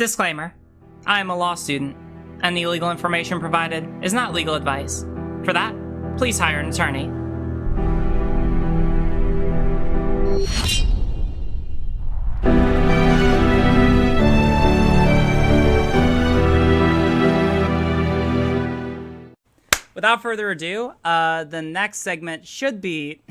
Disclaimer. I am a law student, and the legal information provided is not legal advice. For that, please hire an attorney. Without further ado, the next segment should be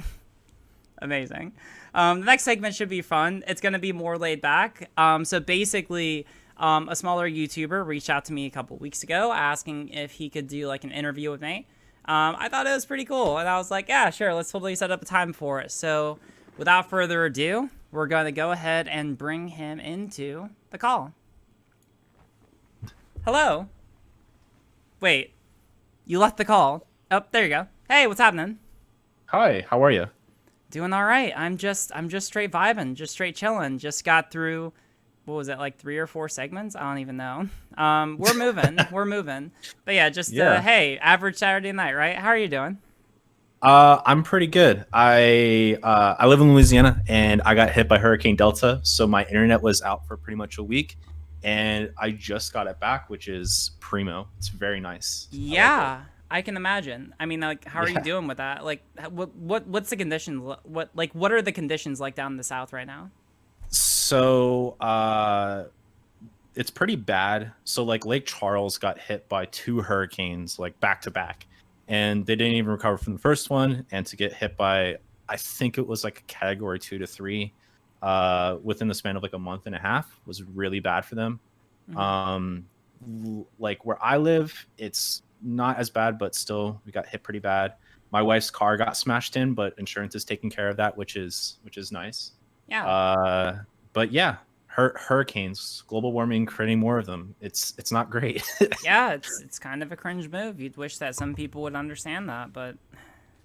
amazing. The next segment should be fun. It's going to be more laid back. So basically, a smaller YouTuber reached out to me a couple weeks ago asking if he could do like an interview with me. I thought it was pretty cool, and I was like, yeah, sure, let's totally set up a time for it. So without further ado, we're going to go ahead and bring him into the call. Hello? Wait, you left the call. Oh, there you go. Hey, what's happening? Hi, how are you? Doing all right. I'm just straight vibing, just straight chilling. Just got through, what was it, like 3 or 4 segments? I don't even know. We're moving, we're moving. But yeah, just hey, average Saturday night, right? How are you doing? I'm pretty good. I live in Louisiana, and I got hit by Hurricane Delta, so my internet was out for pretty much a week, and I just got it back, which is primo. It's very nice. Yeah. I can imagine. I mean, like, how are you doing with that? Like, what's the conditions? What are the conditions like down in the South right now? So, it's pretty bad. So, like, Lake Charles got hit by 2 hurricanes, like, back to back, and they didn't even recover from the first one. And to get hit by, I think it was like a category 2 to 3, within the span of like a month and a half was really bad for them. Like where I live, it's not as bad, but still we got hit pretty bad. My wife's car got smashed in, but insurance is taking care of that, which is nice. Yeah. But yeah, hurricanes, global warming, creating more of them. It's not great. Yeah, it's kind of a cringe move. You'd wish that some people would understand that, but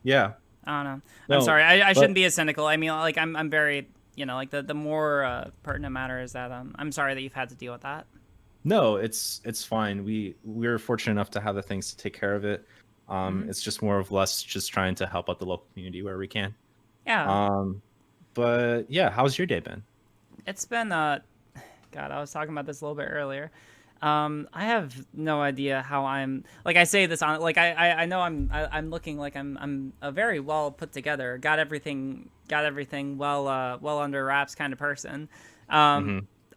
yeah. I don't know. No, I'm sorry. I shouldn't be as cynical. I mean, like I'm very, like the more pertinent matter is that I'm sorry that you've had to deal with that. No, it's fine. We're fortunate enough to have the things to take care of it. It's just more of us just trying to help out the local community where we can. Yeah. But yeah, how's your day been? It's been God, I was talking about this a little bit earlier. I have no idea how I'm, like, I say this on, like, I know I'm looking like I'm a very well put together, got everything well under wraps kind of person.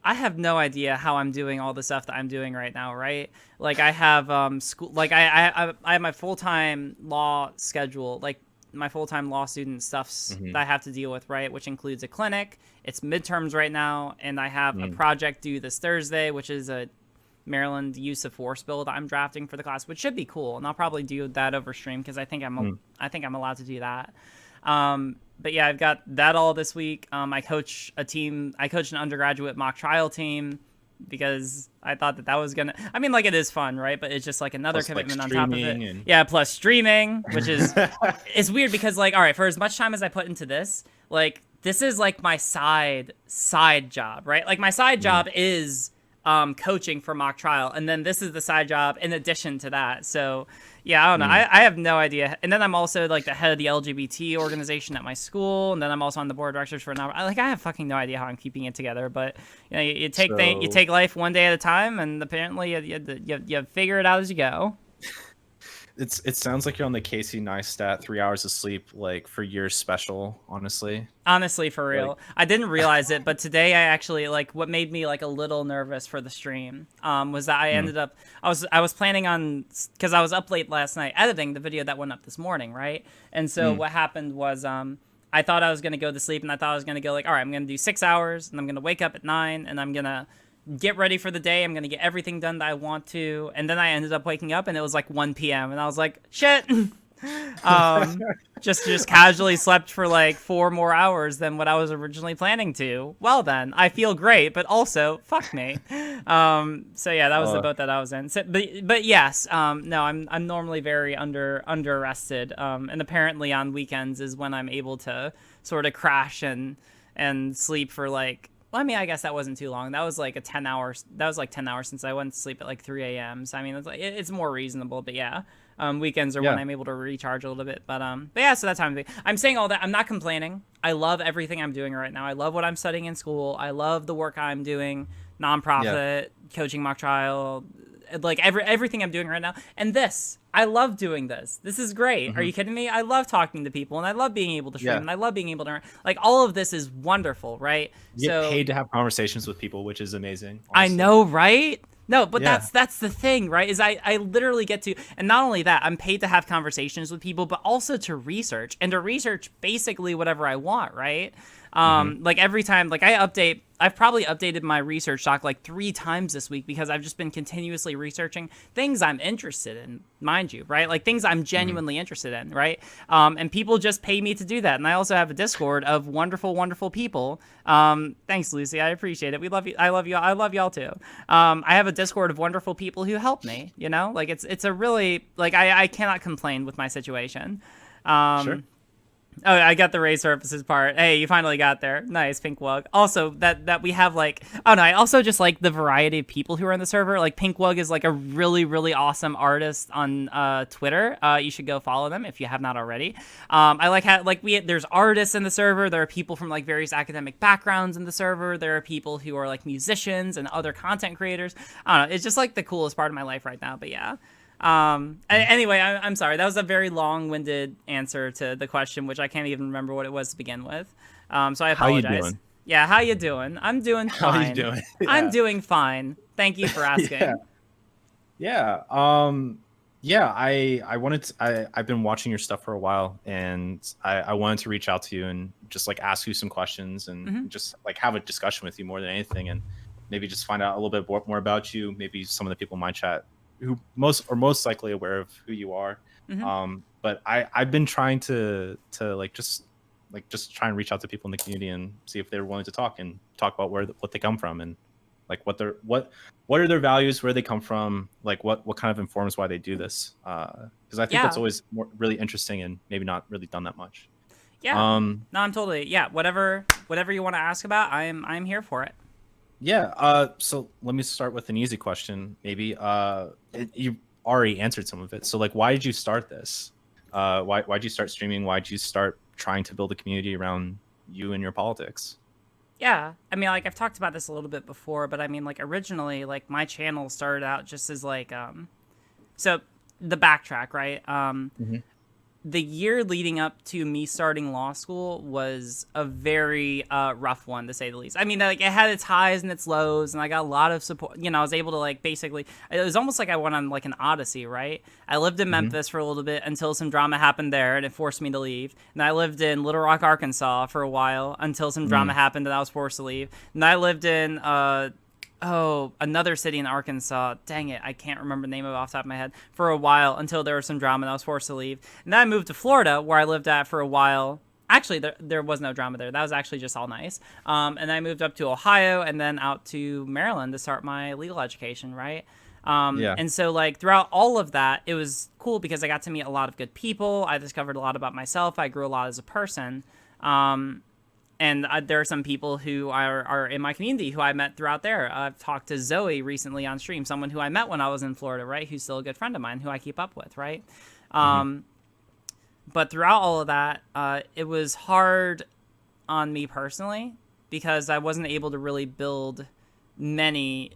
I have no idea how I'm doing all the stuff that I'm doing right now, right? Like, I have school, like I have my full-time law schedule, like my full-time law student stuffs that I have to deal with, right? Which includes a clinic. It's midterms right now, and I have a project due this Thursday, which is a Maryland use of force bill that I'm drafting for the class, which should be cool. And I'll probably do that over stream because I think I'm allowed to do that. But yeah, I've got that all this week. I coach an undergraduate mock trial team because I thought that was gonna, I mean, like, it is fun, right? But it's just like another commitment on top of it. Yeah, plus streaming, which is it's weird because, like, all right, for as much time as I put into this, like, this is like my side job, right? Like, my side job is coaching for mock trial, and then this is the side job in addition to that. So yeah, I don't know. I have no idea. And then I'm also like the head of the LGBT organization at my school, and then I'm also on the board of directors for an hour. Like, I have fucking no idea how I'm keeping it together. But you take life one day at a time, and apparently you figure it out as you go. It sounds like you're on the Casey Neistat 3 hours of sleep, like, for your special, honestly. Honestly, for real. Like, I didn't realize it, but today I actually, like, what made me like a little nervous for the stream was that I ended up, I was planning on, because I was up late last night editing the video that went up this morning, right? And so what happened was I thought I was going to go to sleep, and I thought I was going to go like, all right, I'm going to do 6 hours, and I'm going to wake up at 9, and I'm going to get ready for the day. I'm going to get everything done that I want to. And then I ended up waking up and it was like 1 p.m. and I was like, shit. Just casually slept for like 4 more hours than what I was originally planning to. Well, then I feel great, but also fuck me. So yeah, that was the boat that I was in. So, but yes, no, I'm normally very under rested. And apparently on weekends is when I'm able to sort of crash and sleep for like, well, I mean, I guess that wasn't too long. That was like 10 hours. That was like 10 hours since I went to sleep at like 3 a.m. So I mean, it's more reasonable. But yeah, weekends are when I'm able to recharge a little bit. But yeah, so that's how I'm saying all that. I'm not complaining. I love everything I'm doing right now. I love what I'm studying in school. I love the work I'm doing nonprofit, coaching mock trial, like everything I'm doing right now. And I love doing this. This is great. Are you kidding me? I love talking to people, and I love being able to stream, Yeah. and I love being able to, like, all of this is wonderful, right? You get paid to have conversations with people, which is amazing. Honestly. I know, right? No, but yeah. that's the thing, right? Is I literally get to, and not only that, I'm paid to have conversations with people, but also to research basically whatever I want, right? Like every time, like I've probably updated my research doc like 3 times this week because I've just been continuously researching things I'm interested in, mind you, right? Like things I'm genuinely interested in, right? And people just pay me to do that. And I also have a Discord of wonderful, wonderful people. Thanks, Lucy. I appreciate it. We love you. I love you. I love y'all too. I have a Discord of wonderful people who help me, you know, like it's a really, like, I cannot complain with my situation. Sure. Oh, I got the raised surfaces part. Hey, you finally got there. Nice, Pink Wug. Also, that we have, like... Oh, no, I also just like the variety of people who are in the server. Like, Pink Wug is, like, a really, really awesome artist on Twitter. You should go follow them if you have not already. I like how, like, there's artists in the server. There are people from, like, various academic backgrounds in the server. There are people who are, like, musicians and other content creators. I don't know. It's just, like, the coolest part of my life right now, but yeah. Anyway, I'm sorry. That was a very long-winded answer to the question, which I can't even remember what it was to begin with. So I apologize. How you doing? Yeah, how you doing? I'm doing fine. How you doing? Yeah. I'm doing fine. Thank you for asking. Yeah. I wanted to, I've been watching your stuff for a while, and I wanted to reach out to you and just like ask you some questions and just like have a discussion with you more than anything, and maybe just find out a little bit more about you. Maybe some of the people in my chat who most likely aware of who you are. But I've been trying to just try and reach out to people in the community and see if they're willing to talk about what they come from, and like what are their values, where they come from, like what kind of informs why they do this. Because I think that's always really interesting and maybe not really done that much. Yeah. No, I'm totally, whatever you want to ask about, I'm here for it. Yeah. So let me start with an easy question. Maybe you already answered some of it. So like, why did you start this? Why'd you start streaming? Why'd you start trying to build a community around you and your politics? Yeah, I mean, like, I've talked about this a little bit before, but I mean, like, originally, like, my channel started out just as like, so the backtrack, right? The year leading up to me starting law school was a very rough one, to say the least. I mean, like, it had its highs and its lows, and I got a lot of support. You know, I was able to, like, basically, it was almost like I went on, like, an odyssey, right? I lived in Memphis for a little bit until some drama happened there, and it forced me to leave. And I lived in Little Rock, Arkansas for a while until some drama happened, and I was forced to leave. And I lived in another city in Arkansas. Dang it, I can't remember the name of it off the top of my head. For a while, until there was some drama, and I was forced to leave. And then I moved to Florida, where I lived at for a while. Actually, there was no drama there. That was actually just all nice. And I moved up to Ohio, and then out to Maryland to start my legal education, right? And so, like, throughout all of that, it was cool because I got to meet a lot of good people. I discovered a lot about myself. I grew a lot as a person. And there are some people who are in my community who I met throughout there. I've talked to Zoe recently on stream, someone who I met when I was in Florida, right? Who's still a good friend of mine, who I keep up with, right? But throughout all of that, it was hard on me personally because I wasn't able to really build many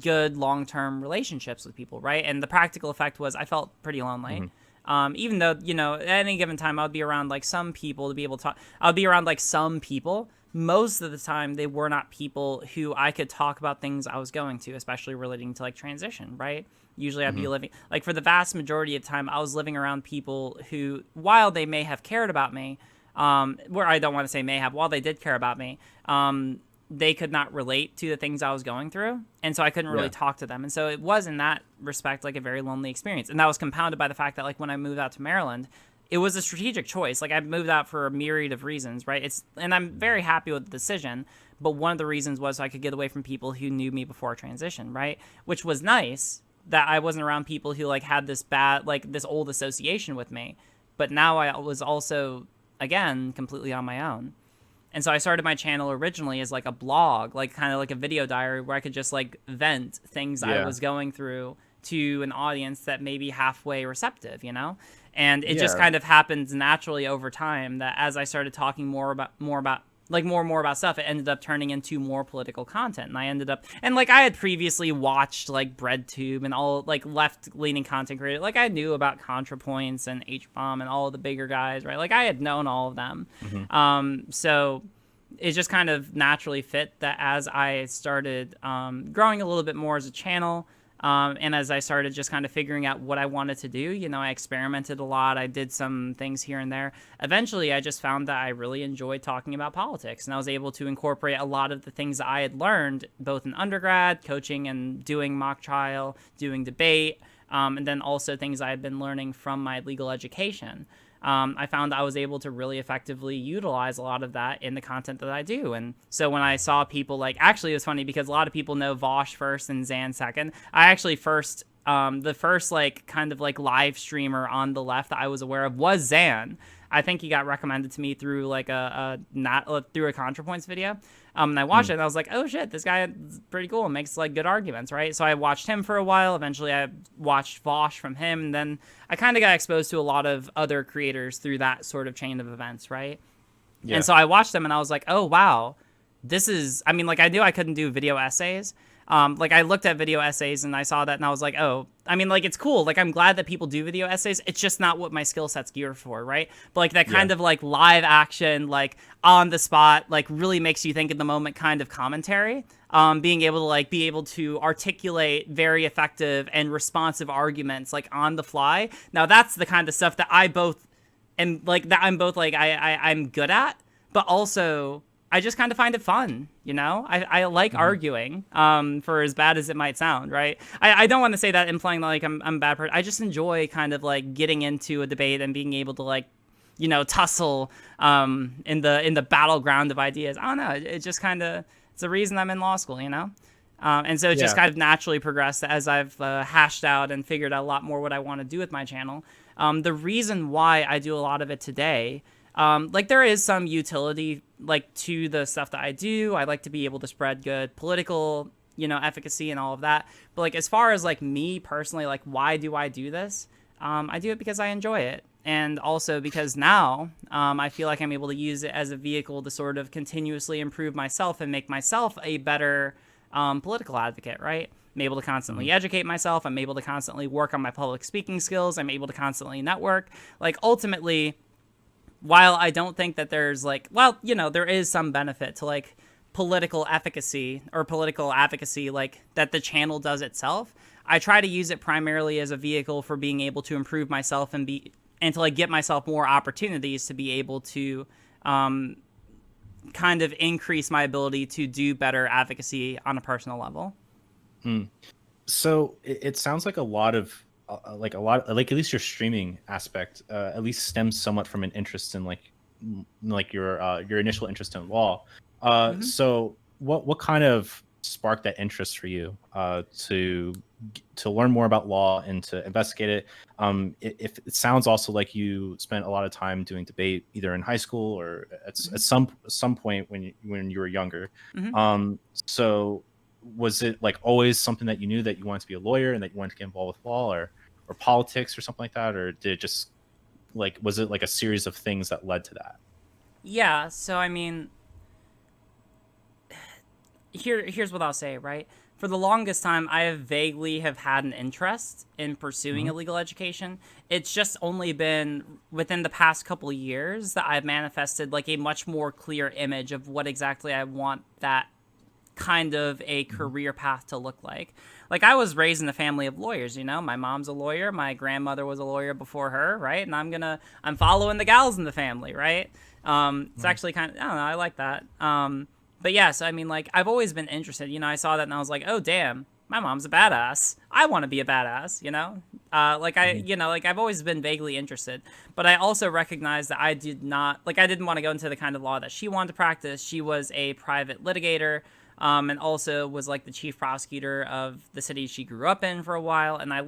good long-term relationships with people, right? And the practical effect was I felt pretty lonely. Even though, you know, at any given time, I would be around, like, some people to be able to talk. I would be around, like, some people. Most of the time, they were not people who I could talk about things I was going to, especially relating to, like, transition, right? Usually I'd be living, like, for the vast majority of time, I was living around people who, while they may have cared about me, where I don't want to say may have, while they did care about me, they could not relate to the things I was going through. And so I couldn't really talk to them. And so it was, in that respect, like, a very lonely experience. And that was compounded by the fact that, like, when I moved out to Maryland, it was a strategic choice. Like, I moved out for a myriad of reasons, right? And I'm very happy with the decision. But one of the reasons was so I could get away from people who knew me before transition, right? Which was nice that I wasn't around people who, like, had this bad, like, this old association with me. But now I was also, again, completely on my own. And so I started my channel originally as, like, a blog, like, kind of like a video diary where I could just, like, vent things I was going through to an audience that may be halfway receptive, you know? And it just kind of happens naturally over time that as I started talking more about like more and more about stuff, it ended up turning into more political content. And I ended up, and like I had previously watched like Breadtube and all like left-leaning content creators. Like I knew about ContraPoints and H-Bomb and all of the bigger guys, right? Like I had known all of them. So it just kind of naturally fit that as I started growing a little bit more as a channel, and as I started just kind of figuring out what I wanted to do, you know, I experimented a lot. I did some things here and there. Eventually, I just found that I really enjoyed talking about politics, and I was able to incorporate a lot of the things that I had learned, both in undergrad, coaching and doing mock trial, doing debate, and then also things I had been learning from my legal education. I found I was able to really effectively utilize a lot of that in the content that I do. And so when I saw people like, actually it was funny because a lot of people know Vosh first and Zan second. I actually first, the first like kind of like live streamer on the left that I was aware of was Zan. I think he got recommended to me through like through a ContraPoints video. And I watched it and I was like, oh shit, this guy is pretty cool and makes like good arguments, right? So I watched him for a while. Eventually I watched Vosh from him, and then I kind of got exposed to a lot of other creators through that sort of chain of events, right? Yeah. And so I watched them and I was like, oh wow, this is, I mean, like I knew I couldn't do video essays. Like I looked at video essays and I saw that and I was like, oh, I mean, like it's cool. Like I'm glad that people do video essays. It's just not what my skill set's geared for, right? But like that kind of like live action, like on the spot, like really makes you think in the moment kind of commentary. Being able to articulate very effective and responsive arguments like on the fly. Now that's the kind of stuff that I'm both I'm good at, but also I just kind of find it fun, you know? I like arguing, for as bad as it might sound, right? I don't want to say that implying that, like, I'm a bad person. I just enjoy kind of, like, getting into a debate and being able to, like, you know, tussle in the battleground of ideas. I don't know. It just kind of, it's the reason I'm in law school, you know? And so it just kind of naturally progressed as I've hashed out and figured out a lot more what I want to do with my channel. The reason why I do a lot of it today, like there is some utility like to the stuff that I do. I like to be able to spread good political, you know, efficacy and all of that. But like as far as like me personally, like why do I do this? I do it because I enjoy it. And also because now I feel like I'm able to use it as a vehicle to sort of continuously improve myself and make myself a better political advocate, right? I'm able to constantly educate myself. I'm able to constantly work on my public speaking skills. I'm able to constantly network. Like ultimately, while I don't think that there's like, well, you know, there is some benefit to like political efficacy or political advocacy like that the channel does itself, I try to use it primarily as a vehicle for being able to improve myself and to like get myself more opportunities to be able to kind of increase my ability to do better advocacy on a personal level. So it sounds like a lot of like at least your streaming aspect at least stems somewhat from an interest in like your initial interest in law. So what kind of sparked that interest for you to learn more about law and to investigate it? If it sounds also like you spent a lot of time doing debate either in high school or at some point when you were younger. So was it like always something that you knew that you wanted to be a lawyer and that you wanted to get involved with law or politics or something like that, or did it just like, was it like a series of things that led to that? Yeah, so I mean, here's what I'll say, right? For the longest time, I have vaguely had an interest in pursuing a legal education. It's just only been within the past couple of years that I've manifested like a much more clear image of what exactly I want that kind of a career path to look like. Like I was raised in a family of lawyers, you know, my mom's a lawyer, my grandmother was a lawyer before her, right? And I'm following the gals in the family, right? It's actually kind of, I don't know, I like that. But yeah, so I mean, like I've always been interested, you know, I saw that and I was like, oh damn, my mom's a badass. I want to be a badass, you know? You know, like I've always been vaguely interested, but I also recognized that I didn't want to go into the kind of law that she wanted to practice. She was a private litigator. And also was like the chief prosecutor of the city she grew up in for a while. And I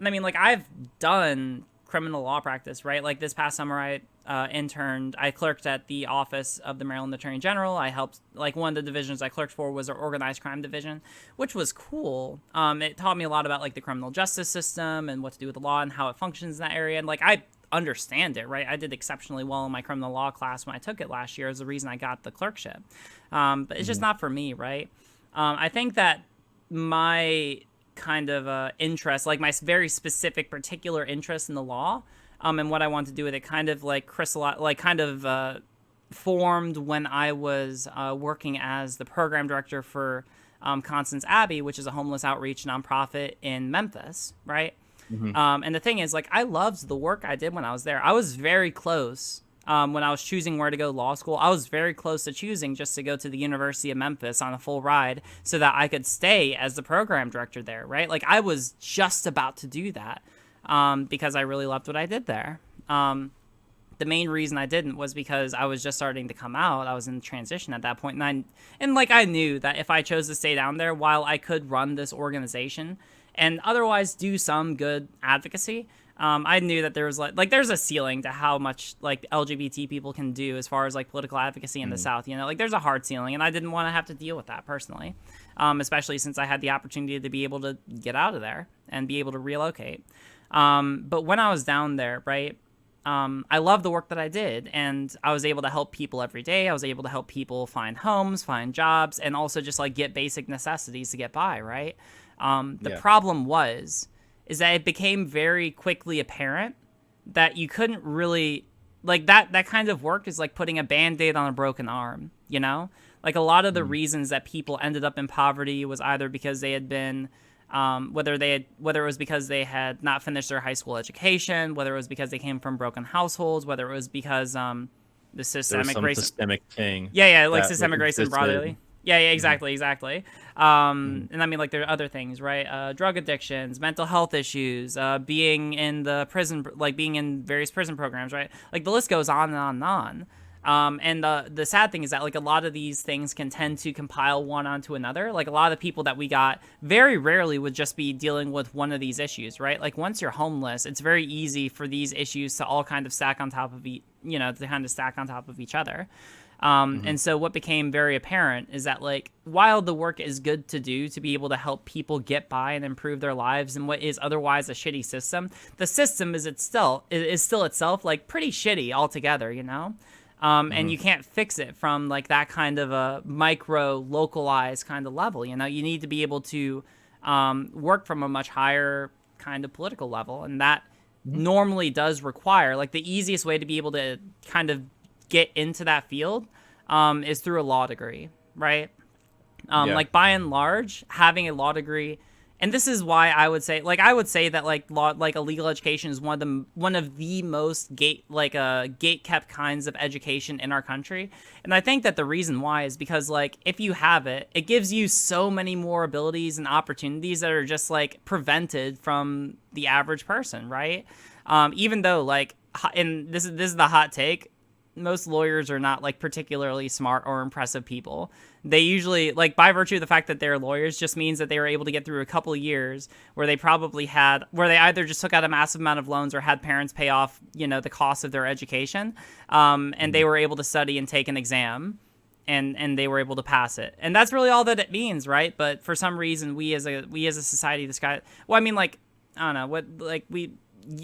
mean, like I've done criminal law practice, right? Like this past summer, I I clerked at the office of the Maryland Attorney General. I helped, like one of the divisions I clerked for was our organized crime division, which was cool. It taught me a lot about like the criminal justice system and what to do with the law and how it functions in that area. And like understand it, right? I did exceptionally well in my criminal law class when I took it last year, is the reason I got the clerkship. But it's just not for me, right? I think that my kind of interest, like my very specific particular interest in the law, and what I want to do with it kind of like crystallized, like kind of formed when I was working as the program director for Constance Abbey, which is a homeless outreach nonprofit in Memphis, right? And the thing is, like, I loved the work I did when I was there. I was very close when I was choosing where to go to law school. I was very close to choosing just to go to the University of Memphis on a full ride so that I could stay as the program director there, right? Like, I was just about to do that because I really loved what I did there. The main reason I didn't was because I was just starting to come out. I was in transition at that point, and like I knew that if I chose to stay down there, while I could run this organization and otherwise do some good advocacy, I knew that there was like there's a ceiling to how much like LGBT people can do as far as like political advocacy in the South. You know, like there's a hard ceiling, and I didn't want to have to deal with that personally, especially since I had the opportunity to be able to get out of there and be able to relocate. But when I was down there, right, I loved the work that I did, and I was able to help people every day. I was able to help people find homes, find jobs, and also just like get basic necessities to get by, right? The problem is that it became very quickly apparent that you couldn't really, like that kind of work is like putting a Band-Aid on a broken arm, you know? Like a lot of the reasons that people ended up in poverty was either because they had been whether it was because they had not finished their high school education, whether it was because they came from broken households, whether it was because the systemic racism, systemic thing, like systemic racism broadly. Yeah, exactly. And I mean, like, there are other things, right? Drug addictions, mental health issues, being in the prison, like being in various prison programs, right? Like the list goes on and on and on. And the sad thing is that like a lot of these things can tend to compile one onto another. Like a lot of the people that we got very rarely would just be dealing with one of these issues, right? Like once you're homeless, it's very easy for these issues to all kind of stack on top of stack on top of each other. And so what became very apparent is that like while the work is good to do to be able to help people get by and improve their lives in what is otherwise a shitty system, the system is still itself like pretty shitty altogether, you know? And you can't fix it from like that kind of a micro localized kind of level. You know, you need to be able to work from a much higher kind of political level. And that normally does require like the easiest way to be able to kind of get into that field is through a law degree, right? Like by and large, having a law degree, and this is why I would say that like law, like a legal education is one of the most gate kept kinds of education in our country. And I think that the reason why is because like if you have it, it gives you so many more abilities and opportunities that are just like prevented from the average person, right? Even though like, and this is the hot take, most lawyers are not like particularly smart or impressive people. They usually, like, by virtue of the fact that they're lawyers just means that they were able to get through a couple of years where they either just took out a massive amount of loans or had parents pay off, you know, the cost of their education. And they were able to study and take an exam and they were able to pass it. And that's really all that it means, right? But for some reason, we as a society, I mean, like, I don't know what, like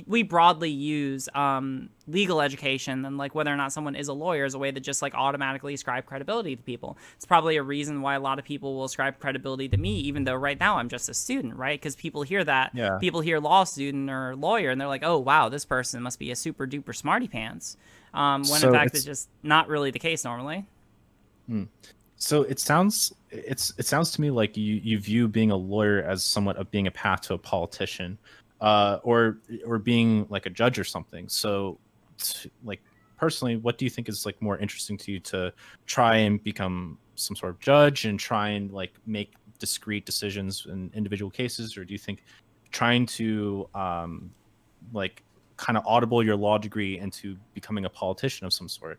we broadly use legal education and like whether or not someone is a lawyer as a way to just like automatically ascribe credibility to people. It's probably a reason why a lot of people will ascribe credibility to me, even though right now I'm just a student, right? Because people hear that, people hear law student or lawyer, and they're like, oh wow, this person must be a super duper smarty pants. When in fact it's just not really the case normally. So it sounds to me like you view being a lawyer as somewhat of being a path to a politician. Or being like a judge or something. So, like personally, what do you think is like more interesting to you, to try and become some sort of judge and try and like make discrete decisions in individual cases, or do you think trying to like kind of audible your law degree into becoming a politician of some sort?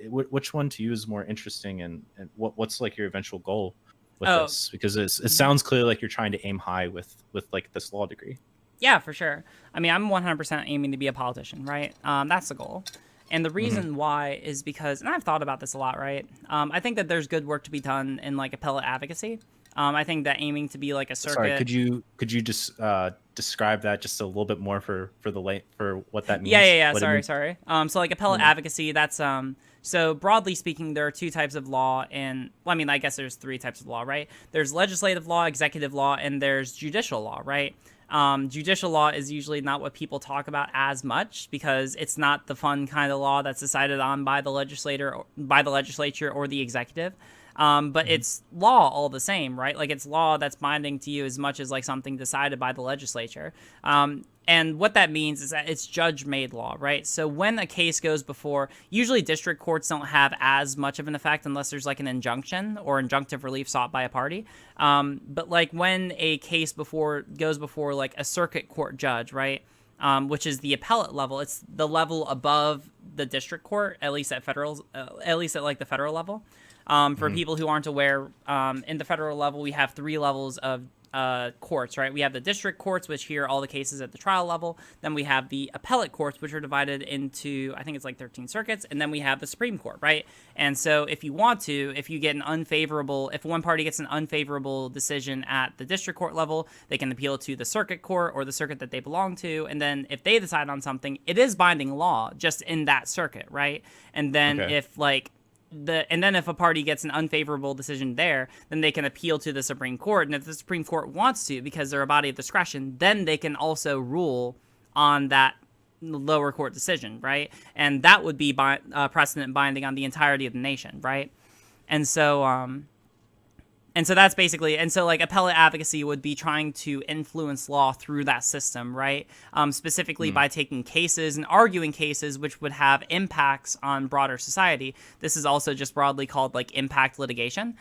Which one to you is more interesting, and what's like your eventual goal with this? Because it sounds clearly like you're trying to aim high with like this law degree. Yeah, for sure. I mean, I'm 100% aiming to be a politician, right? That's the goal. And the reason why is because, and I've thought about this a lot, right? I think that there's good work to be done in like appellate advocacy. I think that aiming to be like a circuit. Sorry, could you just describe that just a little bit more for what that means? Yeah. What it means? Sorry. So like appellate advocacy, that's so broadly speaking, there are two types of law, and well, I mean, I guess there's three types of law, right? There's legislative law, executive law, and there's judicial law, right? Judicial law is usually not what people talk about as much because it's not the fun kind of law that's decided on by the legislature or the executive. But it's law all the same, right? Like it's law that's binding to you as much as like something decided by the legislature. And what that means is that it's judge-made law, right? So when a case goes before, usually district courts don't have as much of an effect unless there's like an injunction or injunctive relief sought by a party. But like when a case goes before like a circuit court judge, right? Which is the appellate level. It's the level above the district court, at least at like the federal level. For people who aren't aware, in the federal level, we have three levels of courts, right? We have the district courts, which hear all the cases at the trial level. Then we have the appellate courts, which are divided into, I think it's like 13 circuits. And then we have the Supreme Court, right? And so if you want to, if one party gets an unfavorable decision at the district court level, they can appeal to the circuit court or the circuit that they belong to. And then if they decide on something, it is binding law just in that circuit, right? And then if a party gets an unfavorable decision there, then they can appeal to the Supreme Court. And if the Supreme Court wants to, because they're a body of discretion, then they can also rule on that lower court decision, right? And that would be precedent binding on the entirety of the nation, right? And so that's basically, and so like appellate advocacy would be trying to influence law through that system, right? Specifically by taking cases and arguing cases which would have impacts on broader society. This is also just broadly called like impact litigation.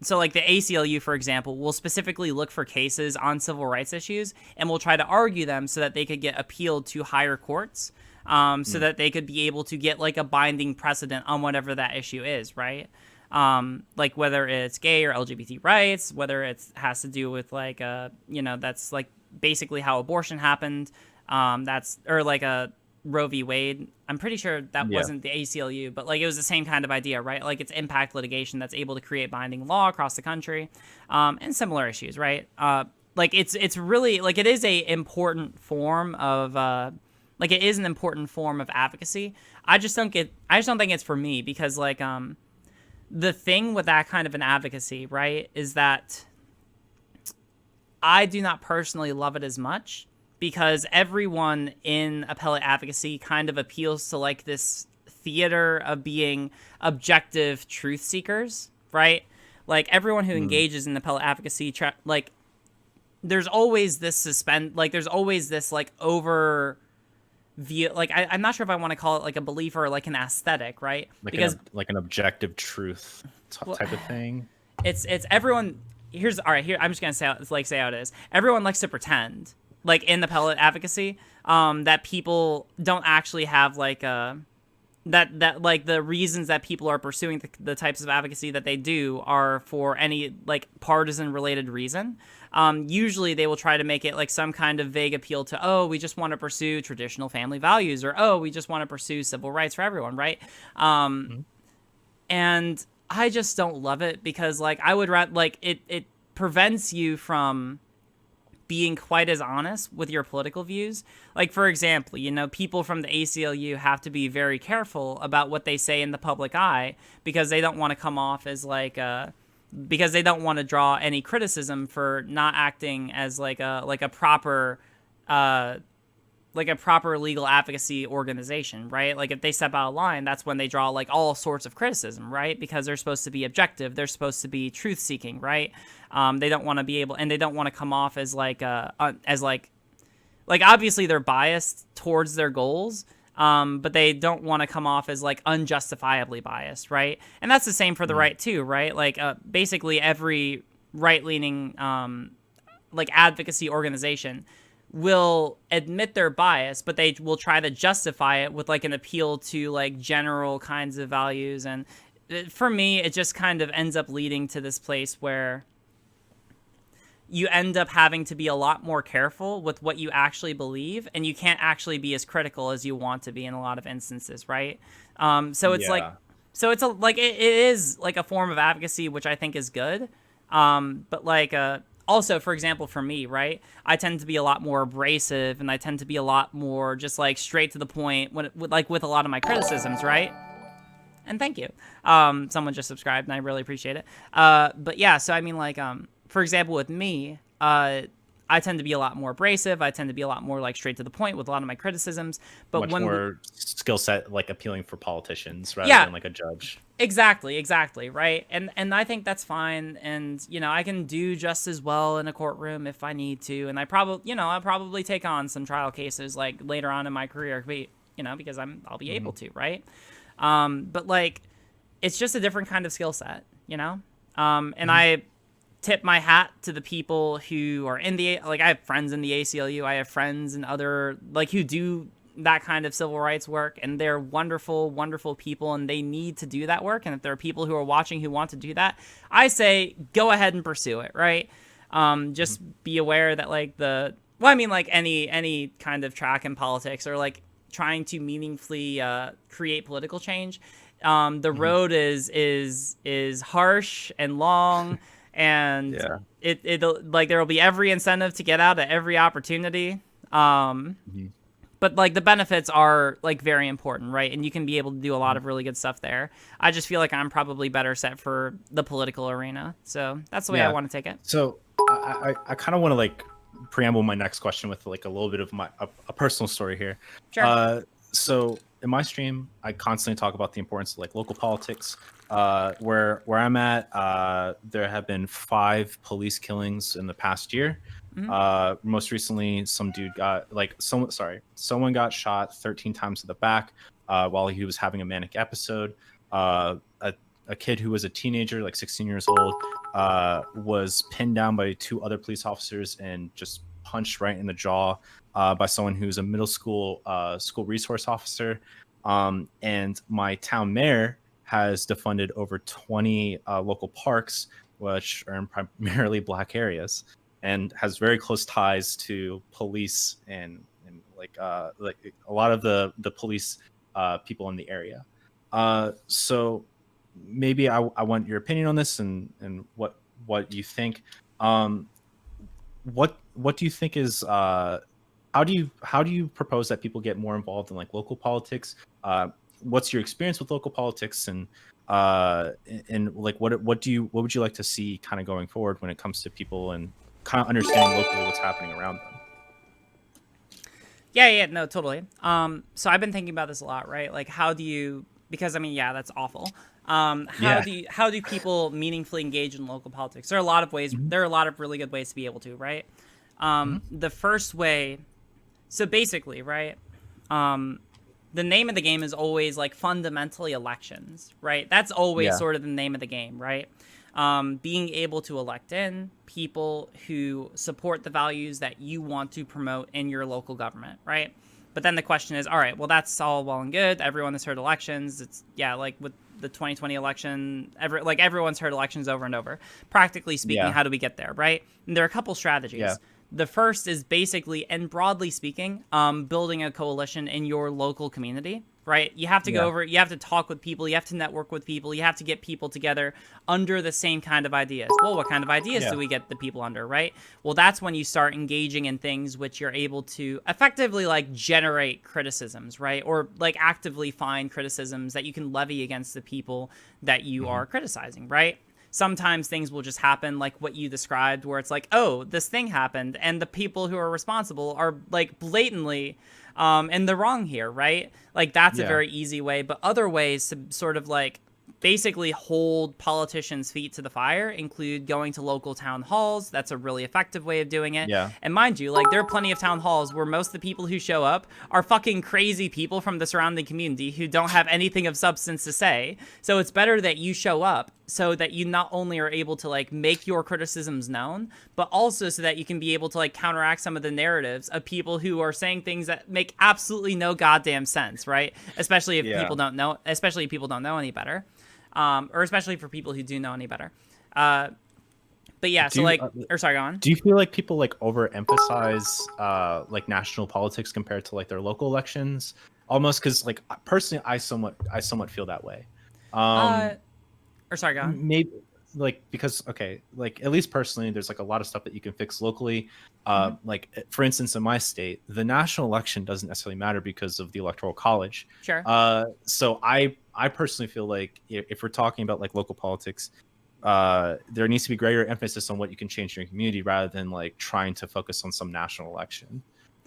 So like the ACLU, for example, will specifically look for cases on civil rights issues and will try to argue them so that they could get appealed to higher courts, so that they could be able to get like a binding precedent on whatever that issue is, right? Like whether it's gay or LGBT rights, whether it has to do with like, that's like basically how abortion happened. Or like a Roe v. Wade. I'm pretty sure that wasn't the ACLU, but like it was the same kind of idea, right? Like it's impact litigation that's able to create binding law across the country, and similar issues, right? Like it's really like it is an important form of advocacy. I just don't think it's for me because like, the thing with that kind of an advocacy, right, is that I do not personally love it as much because everyone in appellate advocacy kind of appeals to like this theater of being objective truth seekers, right? Like everyone who engages in appellate advocacy, like there's always this there's always this like over view, like I'm not sure if I want to call it like a belief or like an aesthetic, right? Like because an objective truth type of thing. It's everyone. Here I'm just gonna say how it is. Everyone likes to pretend, like in appellate advocacy, that people don't actually have like that like the reasons that people are pursuing the types of advocacy that they do are for any like partisan related reason. Usually they will try to make it like some kind of vague appeal to, oh, we just want to pursue traditional family values, or, oh, we just want to pursue civil rights for everyone, right? And I just don't love it because like I would rather, like it prevents you from being quite as honest with your political views. Like, for example, people from the ACLU have to be very careful about what they say in the public eye because they don't want to come off as like because they don't want to draw any criticism for not acting as like a proper legal advocacy organization, right? Like if they step out of line, that's when they draw like all sorts of criticism, right? Because they're supposed to be objective, they're supposed to be truth seeking, right? They don't want to be able, and they don't want to come off as like obviously they're biased towards their goals, but they don't want to come off as like unjustifiably biased, right? And that's the same for the right too, right? Like basically every right-leaning like advocacy organization will admit their bias, but they will try to justify it with like an appeal to like general kinds of values. And for me, it just kind of ends up leading to this place where you end up having to be a lot more careful with what you actually believe, and you can't actually be as critical as you want to be in a lot of instances, right? So it's it is like a form of advocacy, which I think is good. But like, also, for example, for me, right, I tend to be a lot more abrasive, and I tend to be a lot more just like straight to the point when like with a lot of my criticisms, right? And thank you. Someone just subscribed, and I really appreciate it. But yeah, so I mean, like, for example, with me, I tend to be a lot more abrasive. I tend to be a lot more like straight to the point with a lot of my criticisms. But Much when more skill set, like appealing for politicians rather yeah, than like a judge. exactly, right? And I think that's fine, and I can do just as well in a courtroom if I need to, and I'll probably take on some trial cases like later on in my career, because I'll be able to, right? But like it's just a different kind of skill set, and I tip my hat to the people who are in the, like, I have friends in the ACLU, I have friends in other, like, who do that kind of civil rights work, and they're wonderful people, and they need to do that work. And if there are people who are watching who want to do that, I say go ahead and pursue it, right? Just be aware that like like any kind of track in politics, or like trying to meaningfully create political change, the road is harsh and long, and Yeah. it'll, like, there will be every incentive to get out at every opportunity. But like the benefits are like very important, right? And you can be able to do a lot of really good stuff there. I just feel like I'm probably better set for the political arena, so that's the way I Yeah. want to take it. So I kind of want to like preamble my next question with like a little bit of a personal story here. Sure. So in my stream, I constantly talk about the importance of like local politics. Where I'm at, there have been 5 police killings in the past year. Most recently, someone got shot 13 times in the back while he was having a manic episode. A kid who was a teenager, like 16 years old, was pinned down by 2 other police officers and just punched right in the jaw by someone who's a middle school school resource officer. And my town mayor has defunded over 20 local parks, which are in primarily Black areas, and has very close ties to police and like a lot of the police people in the area. So maybe I want your opinion on this and what you think. What do you think is how do you propose that people get more involved in like local politics? What's your experience with local politics, and like what would you like to see kind of going forward when it comes to people and kind of understanding locally what's happening around them? Yeah, no, totally. So I've been thinking about this a lot, right? Like, how do you? Because I mean, yeah, that's awful. Yeah. How do people meaningfully engage in local politics? There are a lot of ways. There are a lot of really good ways to be able to, right? The first way. So basically, right? The name of the game is always like fundamentally elections, right? That's always sort of the name of the game, right? Being able to elect in people who support the values that you want to promote in your local government, right? But then the question is, all right, well, that's all well and good. Everyone has heard elections. It's, yeah, like with the 2020 election, everyone's heard elections over and over. Practically speaking, how do we get there, right? And there are a couple strategies. Yeah. The first is basically, and broadly speaking, building a coalition in your local community, right? You have to go over, you have to talk with people, you have to network with people, you have to get people together under the same kind of ideas. Well, what kind of ideas do we get the people under, right? Well, that's when you start engaging in things which you're able to effectively like generate criticisms, right? Or like actively find criticisms that you can levy against the people that you are criticizing, right? Sometimes things will just happen like what you described, where it's like, oh, this thing happened, and the people who are responsible are like blatantly in the wrong here, right? Like that's a very easy way. But other ways to sort of like basically hold politicians' feet to the fire include going to local town halls. That's a really effective way of doing it. Yeah. And mind you, like there are plenty of town halls where most of the people who show up are fucking crazy people from the surrounding community who don't have anything of substance to say. So it's better that you show up so that you not only are able to like make your criticisms known, but also so that you can be able to like counteract some of the narratives of people who are saying things that make absolutely no goddamn sense, right? Especially if people don't know, any better. Or especially for people who do know any better. But yeah, so like, or sorry, go on. Do you feel like people like overemphasize like national politics compared to like their local elections? Almost because like personally, I somewhat feel that way. Or sorry, go on. Maybe like because okay, like at least personally, there's like a lot of stuff that you can fix locally. Like for instance, in my state, the national election doesn't necessarily matter because of the electoral college. Sure. So I personally feel like if we're talking about like local politics, there needs to be greater emphasis on what you can change in your community rather than like trying to focus on some national election.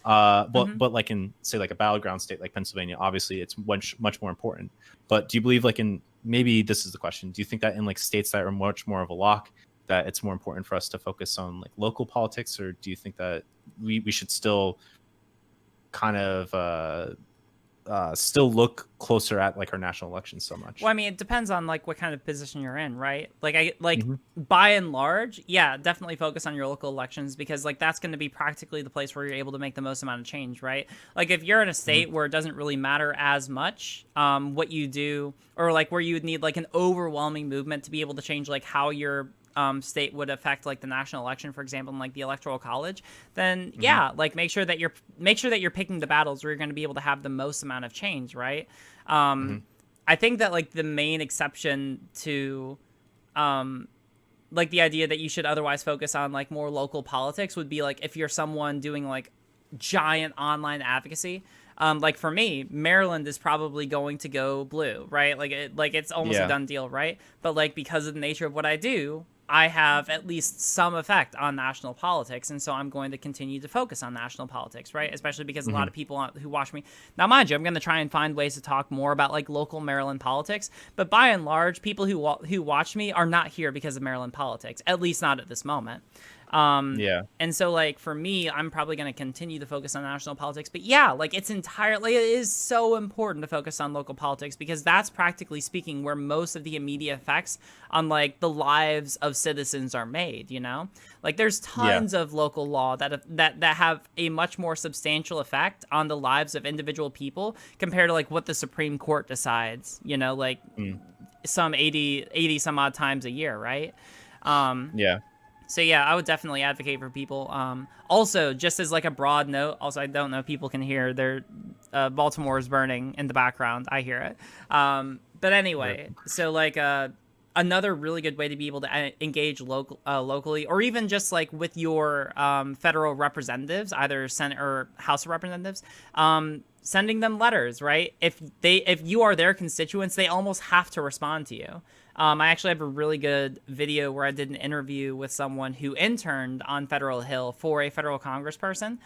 But like in say like a battleground state like Pennsylvania, obviously it's much more important. But do you believe like in maybe this is the question? Do you think that in like states that are much more of a lock, that it's more important for us to focus on like local politics, or do you think that we should still kind of still look closer at like our national elections so much? Well, I mean, it depends on like what kind of position you're in, right? Like Mm-hmm. by and large, yeah, definitely focus on your local elections because like that's going to be practically the place where you're able to make the most amount of change, right? Like if you're in a state where it doesn't really matter as much what you do, or like where you would need like an overwhelming movement to be able to change like how your state would affect like the national election, for example, in like the electoral college, then yeah, like make sure that you're picking the battles where you're going to be able to have the most amount of change, right? I think that like the main exception to like the idea that you should otherwise focus on like more local politics would be like if you're someone doing like giant online advocacy. Like for me, Maryland is probably going to go blue, right? Like it's almost a done deal, right? But like because of the nature of what I do, I have at least some effect on national politics, and so I'm going to continue to focus on national politics, right? Especially because a lot of people who watch me now, mind you, I'm going to try and find ways to talk more about like local Maryland politics, but by and large, people who watch me are not here because of Maryland politics, at least not at this moment. And so like for me, I'm probably going to continue to focus on national politics, but yeah, like it is so important to focus on local politics because that's practically speaking where most of the immediate effects on like the lives of citizens are made, you know? Like there's tons of local law that have a much more substantial effect on the lives of individual people compared to like what the Supreme Court decides, you know, like some 80 some odd times a year, right? So yeah, I would definitely advocate for people. Also, just as like a broad note, also I don't know if people can hear Baltimore is burning in the background. I hear it. But anyway, so like another really good way to be able to engage locally, or even just like with your federal representatives, either Senate or House of Representatives, sending them letters, right? If you are their constituents, they almost have to respond to you. I actually have a really good video where I did an interview with someone who interned on Federal Hill for a federal congressperson.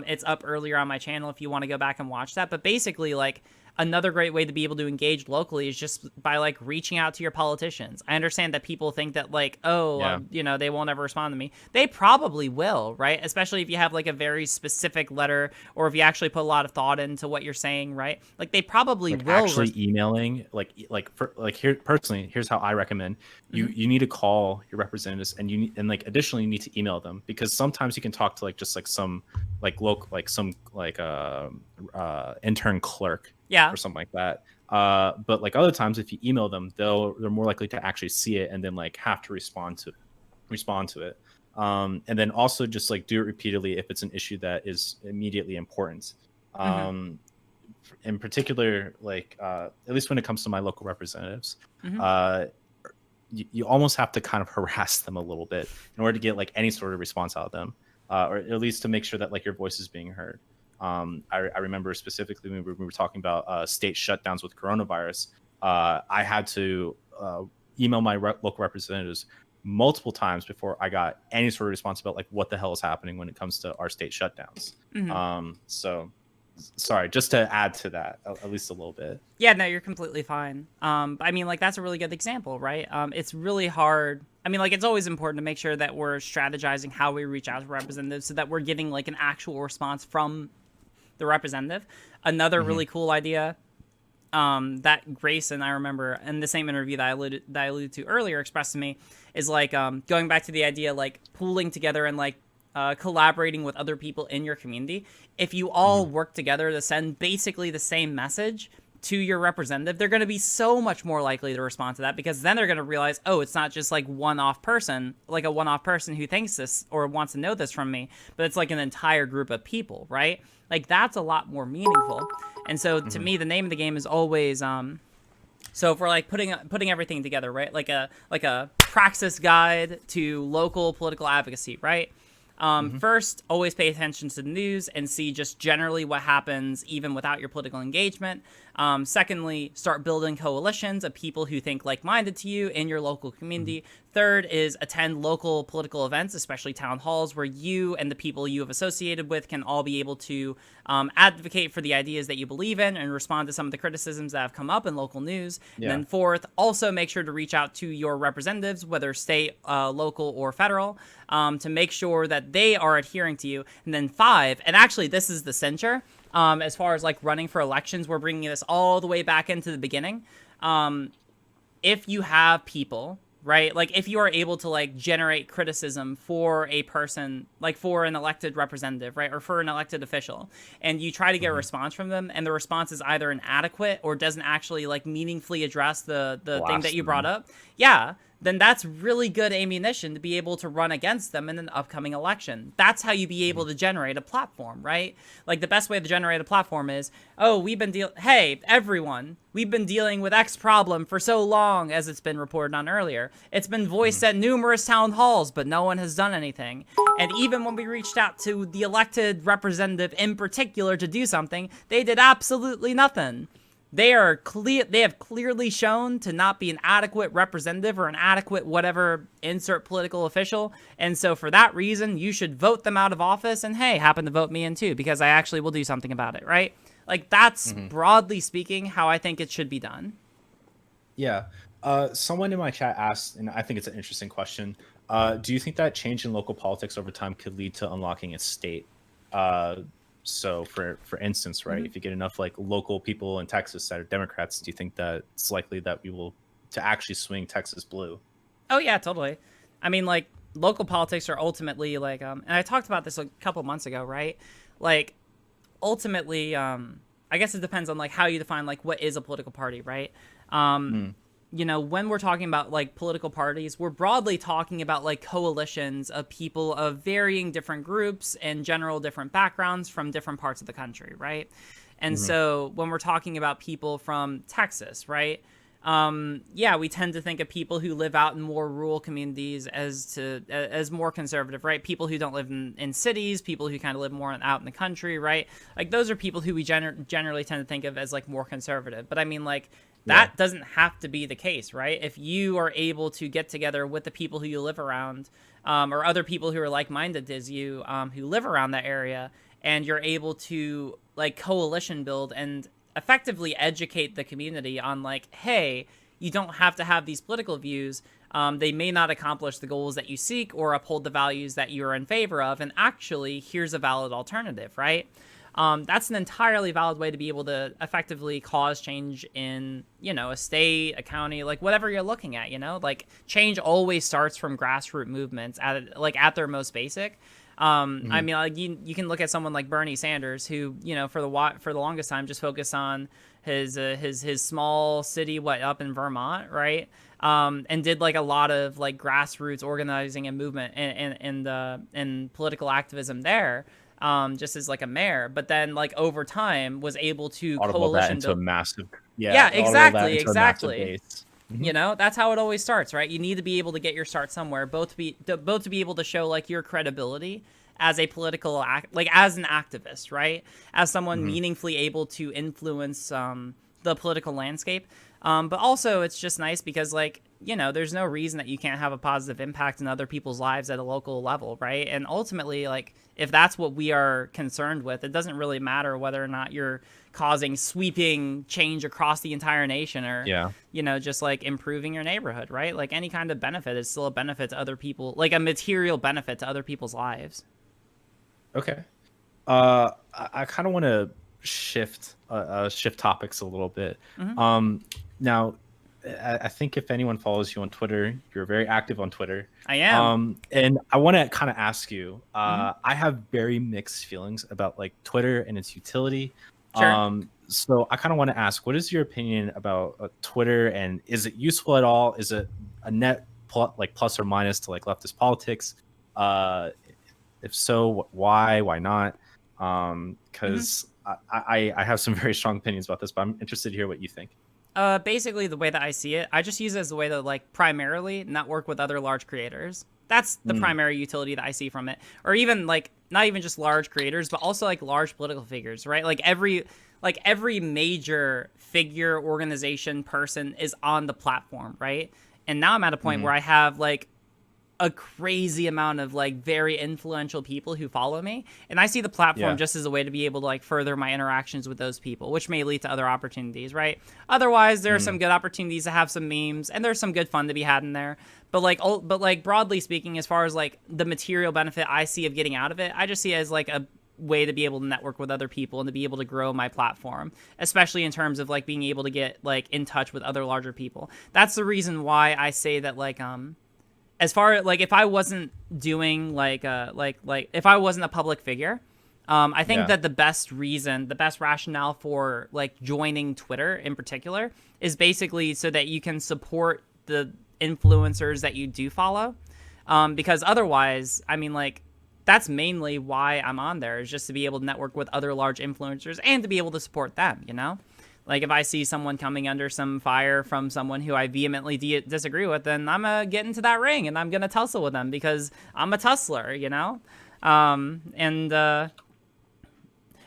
It's up earlier on my channel if you want to go back and watch that. But basically, like, another great way to be able to engage locally is just by like reaching out to your politicians. I understand that people think that like, they won't ever respond to me. They probably will, right? Especially if you have like a very specific letter, or if you actually put a lot of thought into what you're saying, right? Like they probably like will. Actually emailing, here personally, here's how I recommend you need to call your representatives, and like additionally you need to email them, because sometimes you can talk to like just like some like local intern clerk. Or something like that. But like other times, if you email them, they're more likely to actually see it and then like have to respond to it. And then also just like do it repeatedly if it's an issue that is immediately important. In particular, like at least when it comes to my local representatives, you almost have to kind of harass them a little bit in order to get like any sort of response out of them, or at least to make sure that like your voice is being heard. I remember specifically when we were talking about state shutdowns with coronavirus. I had to email my local representatives multiple times before I got any sort of response about like what the hell is happening when it comes to our state shutdowns. So sorry, just to add to that at least a little bit. Yeah, no, you're completely fine. I mean, like that's a really good example, right? It's really hard. I mean, like it's always important to make sure that we're strategizing how we reach out to representatives so that we're getting like an actual response from the representative. Another really cool idea that Grayson, I remember in the same interview that I alluded to earlier, expressed to me is like going back to the idea like pooling together and like collaborating with other people in your community. If you all work together to send basically the same message to your representative, they're going to be so much more likely to respond to that, because then they're going to realize, oh, it's not just like a one-off person who thinks this or wants to know this from me, but it's like an entire group of people, right? Like that's a lot more meaningful. And so to me, the name of the game is always So if we're like putting everything together, right? Like a praxis guide to local political advocacy, right? First, always pay attention to the news and see just generally what happens even without your political engagement. Secondly, start building coalitions of people who think like-minded to you in your local community. Third is attend local political events, especially town halls, where you and the people you have associated with can all be able to advocate for the ideas that you believe in and respond to some of the criticisms that have come up in local news. Yeah. And then fourth, also make sure to reach out to your representatives, whether state, local, or federal, to make sure that they are adhering to you. And then five, and actually this is the cincher, as far as like running for elections, we're bringing this all the way back into the beginning. If you have people, right, like if you are able to like generate criticism for a person, like for an elected representative, right, or for an elected official, and you try to get a response from them, and the response is either inadequate or doesn't actually like meaningfully address the thing that you brought up, yeah, then that's really good ammunition to be able to run against them in an upcoming election. That's how you be able to generate a platform, right? Like the best way to generate a platform is, oh, hey, everyone, we've been dealing with X problem for so long, as it's been reported on earlier. It's been voiced at numerous town halls, but no one has done anything. And even when we reached out to the elected representative in particular to do something, they did absolutely nothing. They have clearly shown to not be an adequate representative or an adequate whatever insert political official. And so for that reason, you should vote them out of office and hey, happen to vote me in too, because I actually will do something about it, right? Like that's broadly speaking how I think it should be done. Yeah. Someone in my chat asked, and I think it's an interesting question. Do you think that change in local politics over time could lead to unlocking a state? So for instance, right, if you get enough like local people in Texas that are Democrats, do you think that it's likely that we will to actually swing Texas blue? Oh yeah, totally. I mean, like local politics are ultimately like, and I talked about this a couple months ago, right? Like ultimately, I guess it depends on like how you define like what is a political party, right? You know, when we're talking about like political parties, we're broadly talking about like coalitions of people of varying different groups and general different backgrounds from different parts of the country, right? And so when we're talking about people from Texas, right? Yeah, we tend to think of people who live out in more rural communities as more conservative, right? People who don't live in cities, people who kind of live more out in the country, right? Like those are people who we generally tend to think of as like more conservative. But I mean, like that doesn't have to be the case, right? If you are able to get together with the people who you live around, or other people who are like-minded as you, who live around that area, and you're able to like coalition build and effectively educate the community on like, hey, you don't have to have these political views. They may not accomplish the goals that you seek or uphold the values that you're in favor of. And actually, here's a valid alternative, right? That's an entirely valid way to be able to effectively cause change in, you know, a state, a county, like whatever you're looking at, you know, like change always starts from grassroots movements at their most basic. I mean, like you can look at someone like Bernie Sanders, who, you know, for the longest time just focused on his small city, up in Vermont, right? And did like a lot of like grassroots organizing and movement and political activism there, just as like a mayor. But then like over time was able to coalition into a massive, exactly. Base. You know, that's how it always starts, right? You need to be able to get your start somewhere, both to be able to show like your credibility as a political like as an activist, right? As someone meaningfully able to influence the political landscape. But also it's just nice because like, you know, there's no reason that you can't have a positive impact in other people's lives at a local level, right? And ultimately, like, if that's what we are concerned with, it doesn't really matter whether or not you're causing sweeping change across the entire nation or, you know, just like improving your neighborhood, right? Like any kind of benefit is still a benefit to other people, like a material benefit to other people's lives. Okay. I kind of want to shift topics a little bit. Now, I think if anyone follows you on Twitter, you're very active on Twitter. I am. And I want to kind of ask you, I have very mixed feelings about like Twitter and its utility. Sure. So I kind of want to ask, what is your opinion about Twitter, and is it useful at all? Is it a net plus or minus to like leftist politics? If so, why not? Because I have some very strong opinions about this, but I'm interested to hear what you think. Basically the way that I see it, I just use it as a way to like primarily network with other large creators. That's the primary utility that I see from it. Or even like not even just large creators, but also like large political figures, right? Like every major figure, organization, person is on the platform, right? And now I'm at a point where I have like a crazy amount of like very influential people who follow me, and I see the platform just as a way to be able to like further my interactions with those people, which may lead to other opportunities, right? Otherwise, there are some good opportunities to have some memes, and there's some good fun to be had in there. But like broadly speaking, as far as like the material benefit I see of getting out of it, I just see it as like a way to be able to network with other people and to be able to grow my platform, especially in terms of like being able to get like in touch with other larger people. That's the reason why I say that like as far like if I wasn't doing like if I wasn't a public figure, I think that the best rationale for like joining Twitter in particular is basically so that you can support the influencers that you do follow, because otherwise, I mean, like that's mainly why I'm on there, is just to be able to network with other large influencers and to be able to support them, you know? Like, if I see someone coming under some fire from someone who I vehemently disagree with, then I'm going to get into that ring and I'm going to tussle with them because I'm a tussler, you know? And yeah,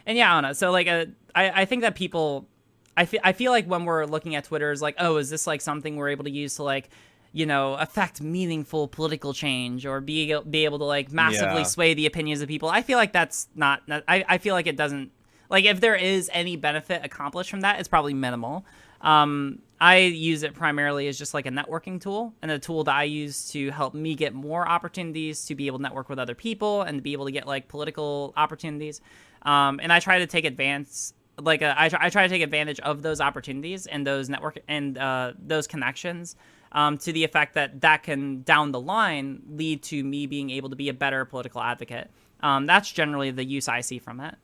I don't know. So, like, I think that people... I feel like when we're looking at Twitter, is like, oh, is this, like, something we're able to use to, like, you know, affect meaningful political change or be able to, like, massively sway the opinions of people? I feel like that's not... I feel like it doesn't... Like, if there is any benefit accomplished from that, it's probably minimal. I use it primarily as just like a networking tool, and a tool that I use to help me get more opportunities to be able to network with other people and to be able to get like political opportunities. And I try to take advantage, I try to take advantage of those opportunities and those network and those connections, to the effect that can down the line lead to me being able to be a better political advocate. That's generally the use I see from it.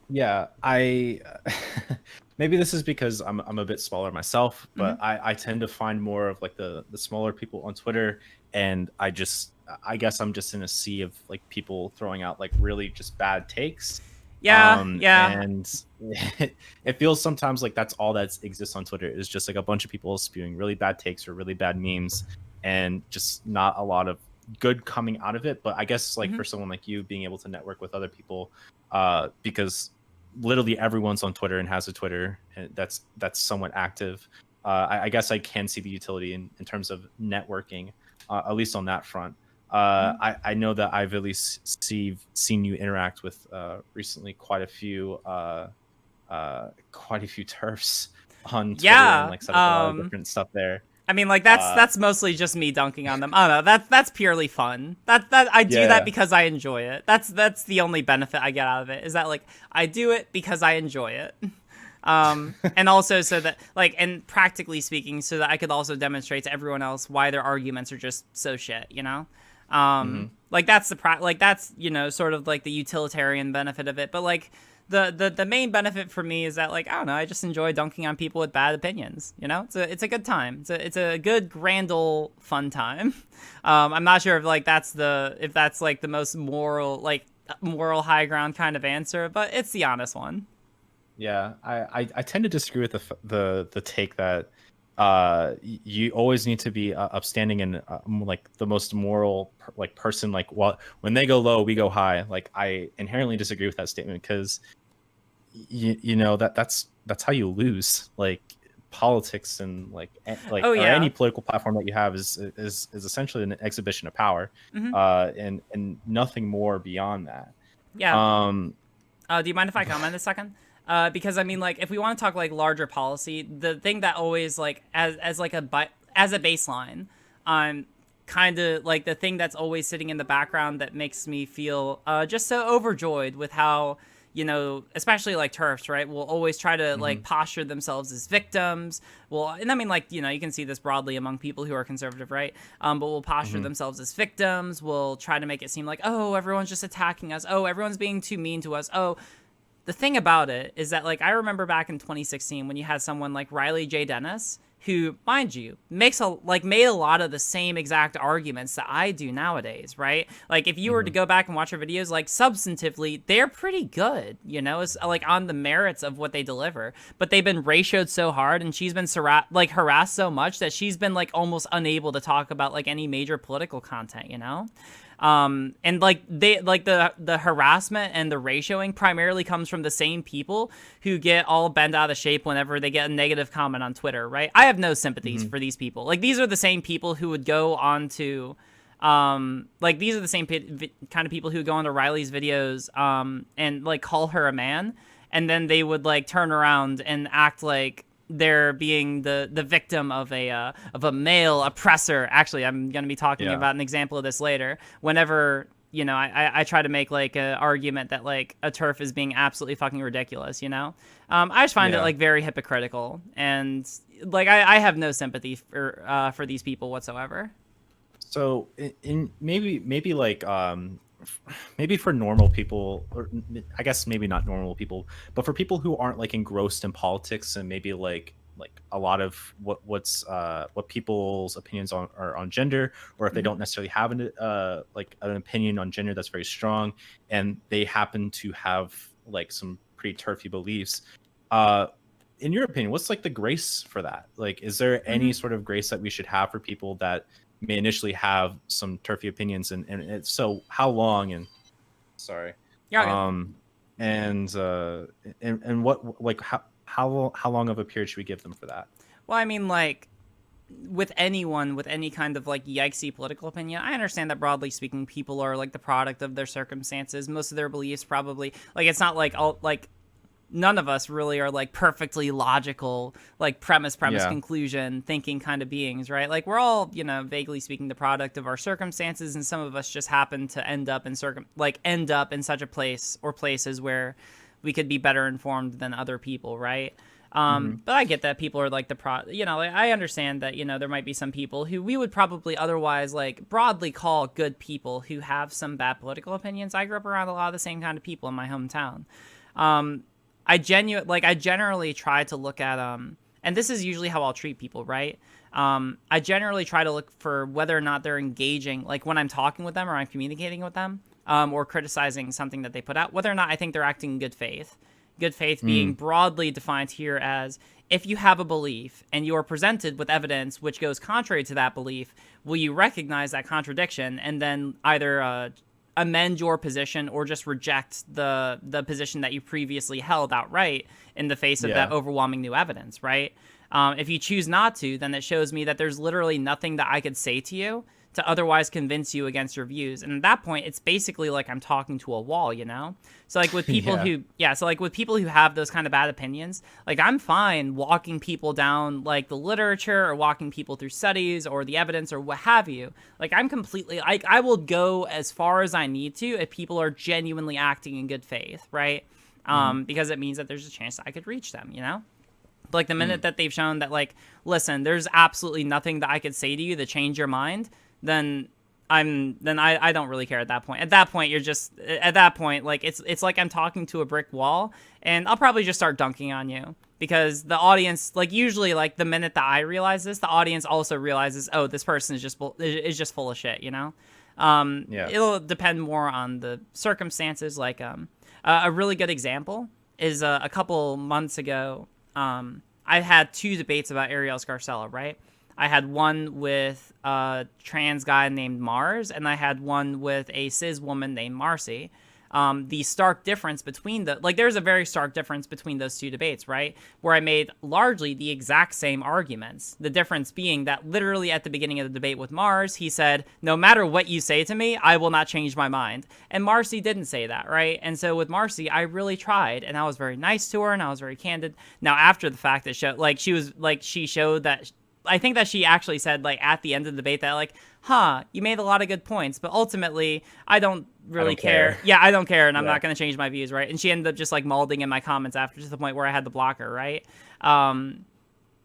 Yeah, I maybe this is because I'm a bit smaller myself, but I tend to find more of like the smaller people on Twitter, and I guess I'm just in a sea of like people throwing out like really just bad takes. Yeah. And it feels sometimes like that's all that exists on Twitter, is just like a bunch of people spewing really bad takes or really bad memes, and just not a lot of good coming out of it. But I guess like for someone like you, being able to network with other people, because literally everyone's on Twitter and has a Twitter that's somewhat active, I guess I can see the utility in terms of networking, at least on that front. I know that I've at least seen you interact with recently quite a few turfs on Twitter, and like set up a lot of different stuff there. I mean, like that's mostly just me dunking on them. I don't know. That's purely fun. That I do that because I enjoy it. That's the only benefit I get out of it, is that like I do it because I enjoy it. And also so that like, and practically speaking, so that I could also demonstrate to everyone else why their arguments are just so shit, you know? Like that's that's, you know, sort of like the utilitarian benefit of it. But like the main benefit for me is that like, I don't know, I just enjoy dunking on people with bad opinions, you know? It's a good time. It's a good grand old fun time. I'm not sure if like that's like the most moral high ground kind of answer, but it's the honest one. Yeah, I tend to disagree with the take that you always need to be upstanding and like the most moral like person. Like, when they go low, we go high. Like, I inherently disagree with that statement, because you know that's how you lose. Like, politics and like or any political platform that you have is essentially an exhibition of power, and nothing more beyond that. Yeah. Do you mind if I comment a second? Because I mean, like, if we want to talk like larger policy, the thing that always like as a baseline, kind of like the thing that's always sitting in the background that makes me feel just so overjoyed with how, you know, especially like TERFs, right, will always try to like posture themselves as victims. Well, and I mean, like, you know, you can see this broadly among people who are conservative, right? But will posture themselves as victims. Will try to make it seem like, oh, everyone's just attacking us. Oh, everyone's being too mean to us. Oh. The thing about it is that, like, I remember back in 2016 when you had someone like Riley J. Dennis, who, mind you, made a lot of the same exact arguments that I do nowadays, right? Like, if you were to go back and watch her videos, like, substantively, they're pretty good, you know, it's like on the merits of what they deliver. But they've been ratioed so hard, and she's been harassed so much that she's been like almost unable to talk about like any major political content, you know? And like the harassment and the ratioing primarily comes from the same people who get all bent out of shape whenever they get a negative comment on Twitter, right? I have no sympathies for these people. Like, these are the same people who would go on to like, these are the same kind of people who would go onto Riley's videos and like call her a man, and then they would like turn around and act like they're being the victim of a male oppressor. Actually, I'm going to be talking about an example of this later. Whenever, you know, I try to make like an argument that like a TERF is being absolutely fucking ridiculous, you know? I just find it like very hypocritical, and like I have no sympathy for these people whatsoever. So in maybe like maybe for normal people, or I guess maybe not normal people, but for people who aren't like engrossed in politics, and maybe like a lot of what people's opinions are on gender, or if they don't necessarily have like an opinion on gender that's very strong, and they happen to have like some pretty turfy beliefs, in your opinion, what's like the grace for that? Like, is there any sort of grace that we should have for people that may initially have some turfy opinions, and so how long, and sorry, and what, like, how long of a period should we give them for that? Well, I mean, like, with anyone with any kind of like yikesy political opinion, I understand that broadly speaking, people are like the product of their circumstances. Most of their beliefs probably, like, it's not like all like none of us really are like perfectly logical, like premise conclusion thinking kind of beings, right? Like, we're all, you know, vaguely speaking, the product of our circumstances, and some of us just happen to end up in such a place or places where we could be better informed than other people, right? But I get that people are like you know, like, I understand that, you know, there might be some people who we would probably otherwise like broadly call good people who have some bad political opinions. I grew up around a lot of the same kind of people in my hometown. I generally try to look at and this is usually how I'll treat people, right? I generally try to look for whether or not they're engaging, like when I'm talking with them or I'm communicating with them, or criticizing something that they put out, whether or not I think they're acting in good faith. Good faith being broadly defined here as, if you have a belief and you are presented with evidence which goes contrary to that belief, will you recognize that contradiction and then either amend your position or just reject the position that you previously held outright in the face of that overwhelming new evidence, right? If you choose not to, then it shows me that there's literally nothing that I could say to you to otherwise convince you against your views. And at that point, it's basically like I'm talking to a wall, you know? So like with people with people who have those kind of bad opinions, like I'm fine walking people down like the literature or walking people through studies or the evidence or what have you. Like I'm completely, like I will go as far as I need to if people are genuinely acting in good faith, right? Because it means that there's a chance that I could reach them, you know? But like the minute that they've shown that like, listen, there's absolutely nothing that I could say to you to change your mind, then I don't really care at that point. At that point, like it's like I'm talking to a brick wall, and I'll probably just start dunking on you, because the audience, like usually like the minute that I realize this, the audience also realizes, oh, this person is just full of shit, you know? It'll depend more on the circumstances. Like a really good example is a couple months ago, I had two debates about Ariel Scarcella, right? I had one with a trans guy named Mars, and I had one with a cis woman named Marcy. The stark difference between there's a very stark difference between those two debates, right? Where I made largely the exact same arguments. The difference being that literally at the beginning of the debate with Mars, he said, no matter what you say to me, I will not change my mind. And Marcy didn't say that, right? And so with Marcy, I really tried, and I was very nice to her, and I was very candid. Now, after the fact, she showed that, I think that she actually said, like, at the end of the debate that, like, you made a lot of good points, but ultimately, I don't really care. Yeah, I don't care, and I'm not going to change my views, right? And she ended up just, like, molding in my comments after, to the point where I had to block her, right?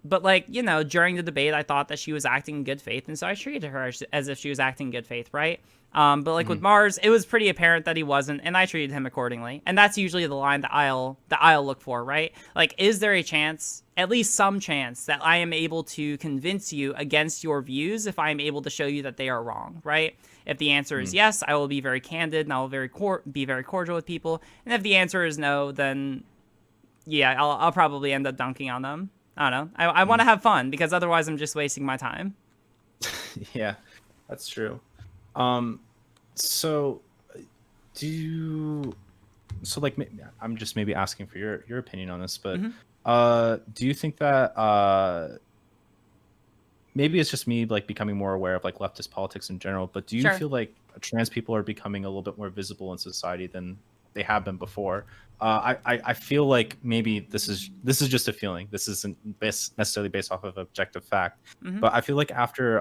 but like, you know, during the debate, I thought that she was acting in good faith, and so I treated her as if she was acting in good faith, right? But like with Mars, it was pretty apparent that he wasn't, and I treated him accordingly. And that's usually the line that I'll look for, right? Like, is there a chance, at least some chance, that I am able to convince you against your views if I am able to show you that they are wrong, right? If the answer is yes, I will be very candid and I will be very cordial with people. And if the answer is no, then yeah, I'll probably end up dunking on them. I don't know. I want to have fun because otherwise I'm just wasting my time. Yeah, that's true. So do you, so like I'm just maybe asking for your opinion on this, but do you think that maybe it's just me like becoming more aware of like leftist politics in general, but do you Sure. feel like trans people are becoming a little bit more visible in society than they have been before? I feel like maybe this is just a feeling. This isn't necessarily based off of objective fact, but I feel like after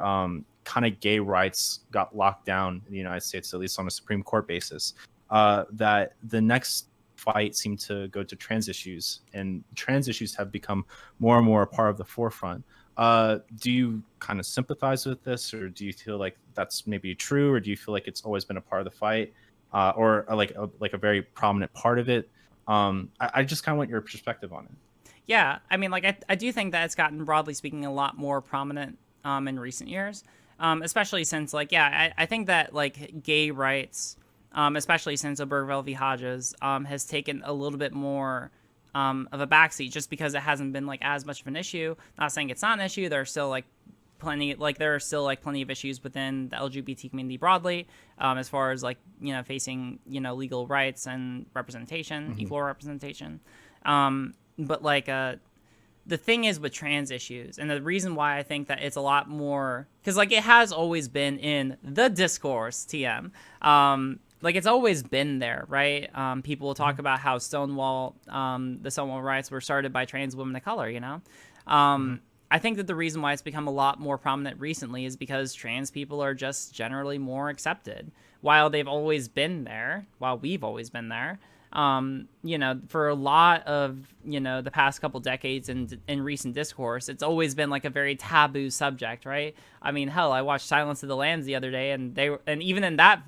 kind of gay rights got locked down in the United States, at least on a Supreme Court basis, that the next fight seemed to go to trans issues, and trans issues have become more and more a part of the forefront. Do you kind of sympathize with this, or do you feel like that's maybe true, or do you feel like it's always been a part of the fight, or like a very prominent part of it? I just kind of want your perspective on it. Yeah, I mean, like I do think that it's gotten, broadly speaking, a lot more prominent in recent years, especially since like I think that like gay rights, especially since Obergefell v. Hodges, has taken a little bit more of a backseat just because it hasn't been like as much of an issue. Not saying it's not an issue. There are still like plenty of issues within the LGBT community broadly, as far as like, you know, facing, you know, legal rights and representation, equal representation. But like the thing is with trans issues, and the reason why I think that it's a lot more, because like it has always been in the discourse, like it's always been there, right? People will talk about how the Stonewall riots were started by trans women of color, you know? I think that the reason why it's become a lot more prominent recently is because trans people are just generally more accepted. While they've always been there, while we've always been there, you know, for a lot of, you know, the past couple decades in recent discourse, it's always been like a very taboo subject, right? I mean, hell, I watched Silence of the Lambs the other day, and even in that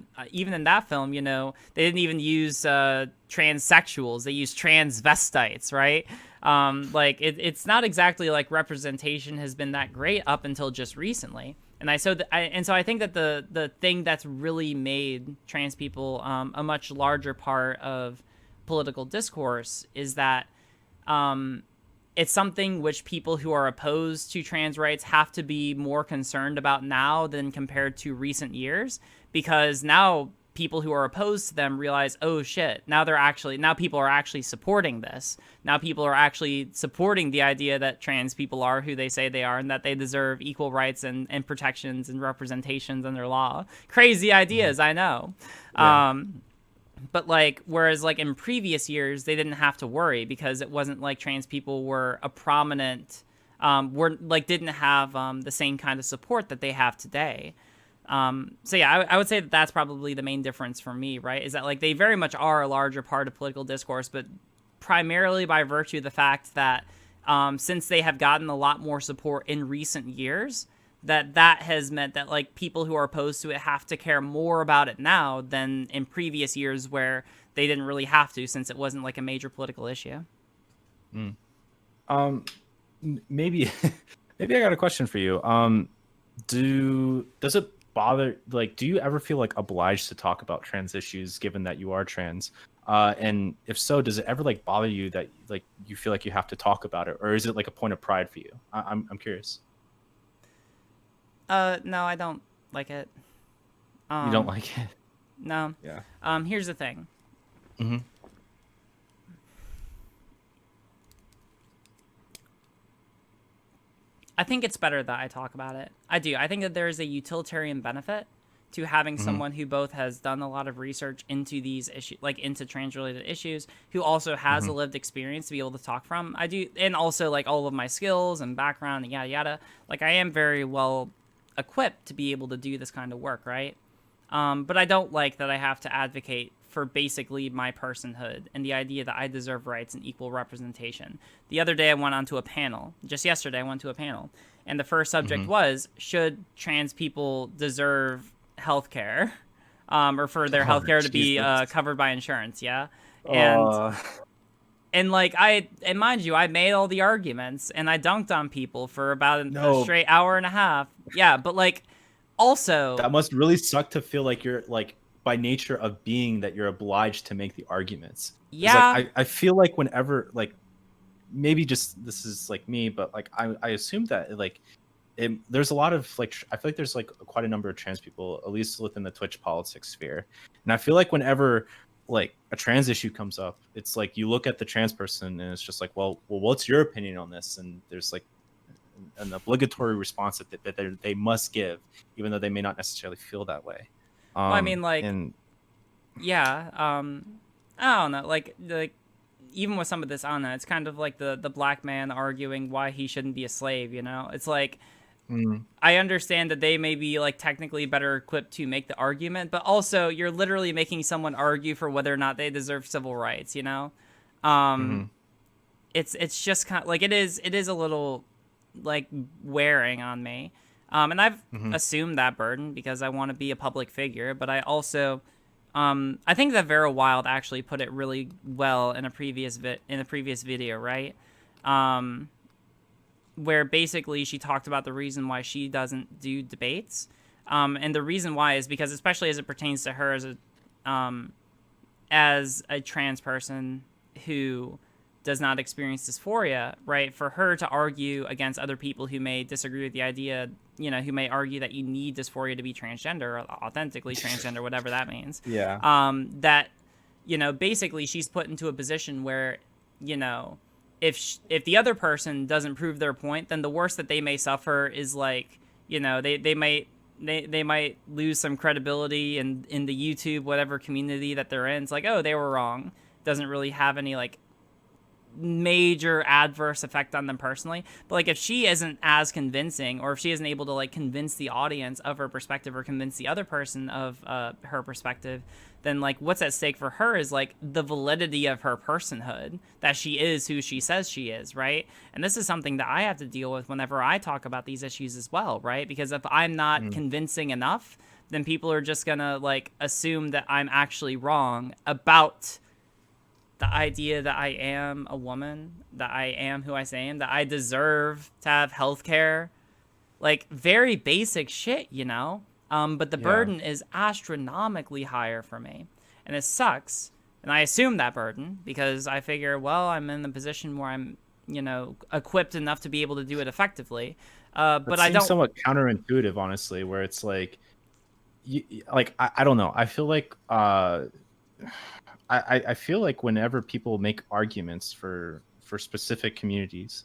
film, you know, they didn't even use transsexuals; they used transvestites, right? Like it's not exactly like representation has been that great up until just recently. And so I think that the thing that's really made trans people a much larger part of political discourse is that it's something which people who are opposed to trans rights have to be more concerned about now than compared to recent years, because now people who are opposed to them realize, oh shit, now people are actually supporting this. Now people are actually supporting the idea that trans people are who they say they are, and that they deserve equal rights and protections and representations under law. Crazy ideas, I know. Yeah. But like, whereas like in previous years, they didn't have to worry because it wasn't like trans people were a prominent, didn't have the same kind of support that they have today. So yeah, I would say that that's probably the main difference for me, right? Is that like they very much are a larger part of political discourse, but primarily by virtue of the fact that since they have gotten a lot more support in recent years, that has meant that like people who are opposed to it have to care more about it now than in previous years where they didn't really have to, since it wasn't like a major political issue. Maybe maybe I got a question for you. Does it bother, like, do you ever feel like obliged to talk about trans issues given that you are trans? And if so, does it ever like bother you that like you feel like you have to talk about it, or is it like a point of pride for you? I'm curious. No, I don't like it. You don't like it? No. Yeah. Here's the thing. I think it's better that I talk about it. I do. I think that there is a utilitarian benefit to having someone who both has done a lot of research into these issues, like into trans-related issues, who also has a lived experience to be able to talk from. I do, and also like all of my skills and background and yada yada. Like I am very well equipped to be able to do this kind of work, right? But I don't like that I have to advocate for basically my personhood and the idea that I deserve rights and equal representation. The other day I went onto a panel. Just yesterday I went to a panel. And the first subject was, should trans people deserve health care? Or for their health care to be covered by insurance, yeah? And like and mind you, I made all the arguments and I dunked on people for about a straight hour and a half. Yeah, but like also that must really suck to feel like you're like by nature of being that you're obliged to make the arguments. Yeah. Like, I feel like whenever like maybe just this is like me, but like I assume that like there's a lot of like I feel like there's like quite a number of trans people, at least within the Twitch politics sphere, and I feel like whenever like a trans issue comes up, it's like you look at the trans person and it's just like, well, what's your opinion on this? And there's like an obligatory response that they must give, even though they may not necessarily feel that way. Well, I mean, like, yeah, I don't know, like even with some of this, I don't know, it's kind of like the black man arguing why he shouldn't be a slave, you know? It's like, I understand that they may be like technically better equipped to make the argument, but also you're literally making someone argue for whether or not they deserve civil rights, you know? It's just kind of like it is a little like wearing on me. And I've assumed that burden because I want to be a public figure, but I also I think that Vera Wild actually put it really well in a previous video, right? Where basically she talked about the reason why she doesn't do debates. And the reason why is because, especially as it pertains to her as a trans person who does not experience dysphoria, right? For her to argue against other people who may disagree with the idea, you know, who may argue that you need dysphoria to be transgender, or authentically transgender, whatever that means. Yeah. That, you know, basically she's put into a position where, you know, if the other person doesn't prove their point, then the worst that they may suffer is like, you know, they might lose some credibility in the YouTube, whatever community that they're in. It's like, oh, they were wrong. Doesn't really have any like major adverse effect on them personally. But like if she isn't as convincing, or if she isn't able to like convince the audience of her perspective or convince the other person of her perspective, then like what's at stake for her is like the validity of her personhood, that she is who she says she is, right? And this is something that I have to deal with whenever I talk about these issues as well, right? Because if I'm not convincing enough, then people are just gonna like assume that I'm actually wrong about the idea that I am a woman, that I am who I say I am, that I deserve to have healthcare, like very basic shit, you know? But the burden is astronomically higher for me, and it sucks. And I assume that burden because I figure, well, I'm in the position where I'm, you know, equipped enough to be able to do it effectively. But I don't. Somewhat counterintuitive, honestly, where it's like, I don't know. I feel like I feel like whenever people make arguments for specific communities,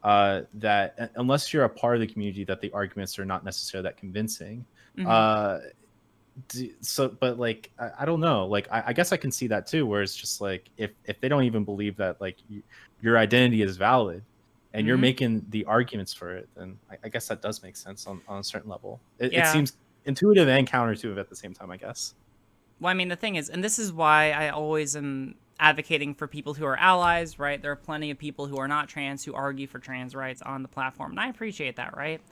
that unless you're a part of the community, that the arguments are not necessarily that convincing. But like I don't know, like I guess I can see that too, where it's just like if they don't even believe that like your identity is valid and you're making the arguments for it, then I guess that does make sense on a certain level. It seems intuitive and counterintuitive at the same time, I guess. Well, I mean, the thing is, and this is why I always am advocating for people who are allies, right? There are plenty of people who are not trans who argue for trans rights on the platform, and I appreciate that, right?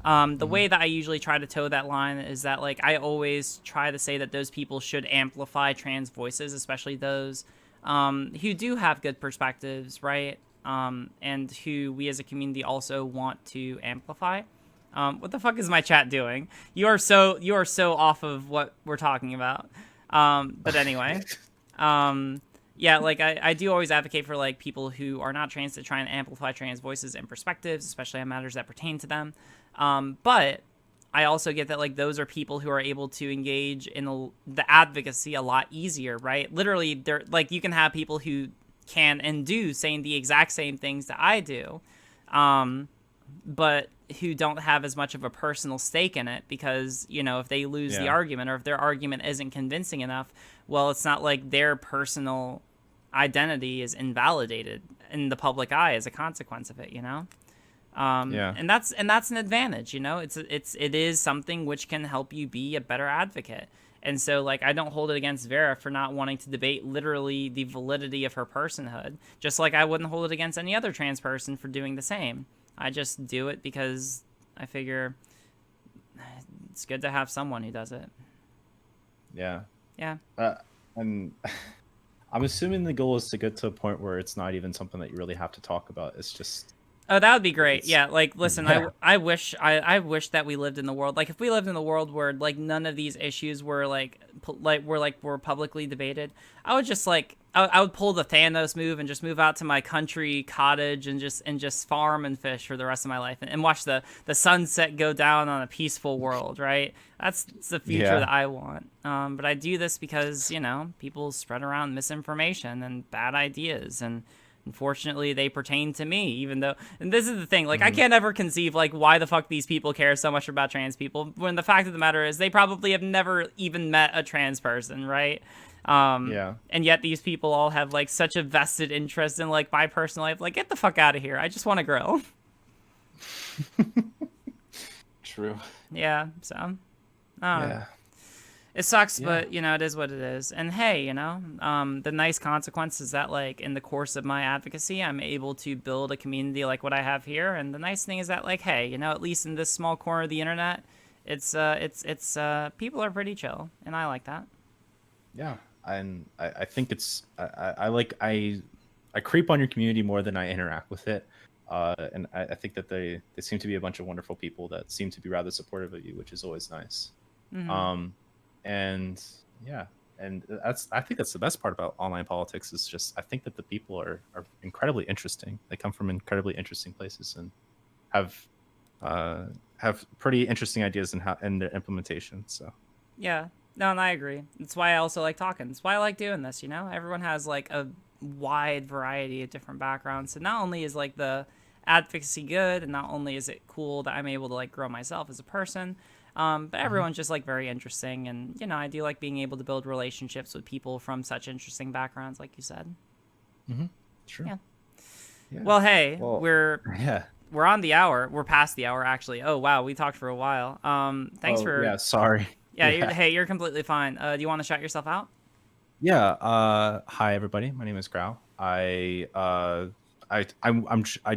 The way that I usually try to toe that line is that, like, I always try to say that those people should amplify trans voices, especially those who do have good perspectives, right? And who we as a community also want to amplify. What the fuck is my chat doing? You are so off of what we're talking about. But anyway, yeah, like I do always advocate for like people who are not trans to try and amplify trans voices and perspectives, especially on matters that pertain to them. But I also get that like those are people who are able to engage in the advocacy a lot easier, right? Literally, they're like you can have people who can and do saying the exact same things that I do, but who don't have as much of a personal stake in it because, you know, if they lose the argument or if their argument isn't convincing enough, well, it's not like their personal identity is invalidated in the public eye as a consequence of it, you know? And that's an advantage, you know? It is something which can help you be a better advocate. And so, like, I don't hold it against Vera for not wanting to debate literally the validity of her personhood, just like I wouldn't hold it against any other trans person for doing the same. I just do it because I figure it's good to have someone who does it. Yeah. Yeah. And I'm assuming the goal is to get to a point where it's not even something that you really have to talk about. It's just Oh, that would be great. Yeah, like listen, yeah. I wish that we lived in the world. Like if we lived in the world where like none of these issues were were publicly debated, I would just like I would pull the Thanos move and just move out to my country cottage and just farm and fish for the rest of my life and watch the sunset go down on a peaceful world, right? That's the future that I want. But I do this because, you know, people spread around misinformation and bad ideas, and unfortunately, they pertain to me, even though, and this is the thing, like, I can't ever conceive, like, why the fuck these people care so much about trans people, when the fact of the matter is they probably have never even met a trans person, right? Yeah. And yet these people all have, like, such a vested interest in, like, my personal life. Like, get the fuck out of here. I just want to grill. True. Yeah, so, I don't know. It sucks, but, you know, it is what it is. And hey, you know, the nice consequence is that, like, in the course of my advocacy, I'm able to build a community like what I have here. And the nice thing is that, like, hey, you know, at least in this small corner of the internet, it's people are pretty chill, and I like that. Yeah, and I think it's I creep on your community more than I interact with it. And I think that they seem to be a bunch of wonderful people that seem to be rather supportive of you, which is always nice. And yeah, and I think that's the best part about online politics is just I think that the people are incredibly interesting. They come from incredibly interesting places and have pretty interesting ideas in their implementation. So yeah, no, and I agree. That's why I also like talking. That's why I like doing this. You know, everyone has like a wide variety of different backgrounds. So not only is like the advocacy good, and not only is it cool that I'm able to like grow myself as a person. But everyone's just like very interesting, and you know I do like being able to build relationships with people from such interesting backgrounds, like you said. True. Yeah. Well, hey, we're on the hour. We're past the hour actually. Oh wow, we talked for a while. Thanks for. Yeah, sorry. Yeah. You're completely fine. Do you want to shout yourself out? Yeah. Hi everybody. My name is Grau. I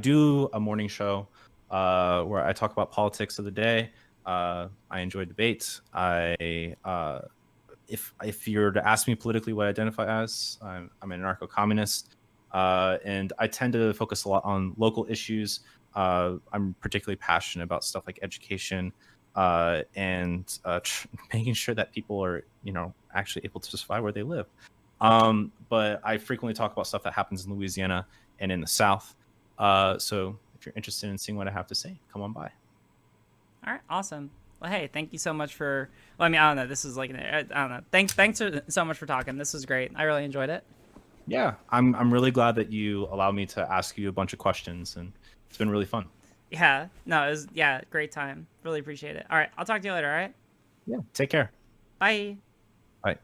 do a morning show where I talk about politics of the day. I enjoy debate. If you're to ask me politically what I identify as, I'm an anarcho-communist, and I tend to focus a lot on local issues. I'm particularly passionate about stuff like education and making sure that people are, you know, actually able to survive where they live. But I frequently talk about stuff that happens in Louisiana and in the South. So if you're interested in seeing what I have to say, come on by. All right, awesome. Well, hey, thank you so much for. Well, I mean, I don't know. This is like, I don't know. Thanks so much for talking. This was great. I really enjoyed it. Yeah, I'm really glad that you allowed me to ask you a bunch of questions, and it's been really fun. Yeah, no, it was great time. Really appreciate it. All right, I'll talk to you later. All right. Yeah. Take care. Bye. Bye.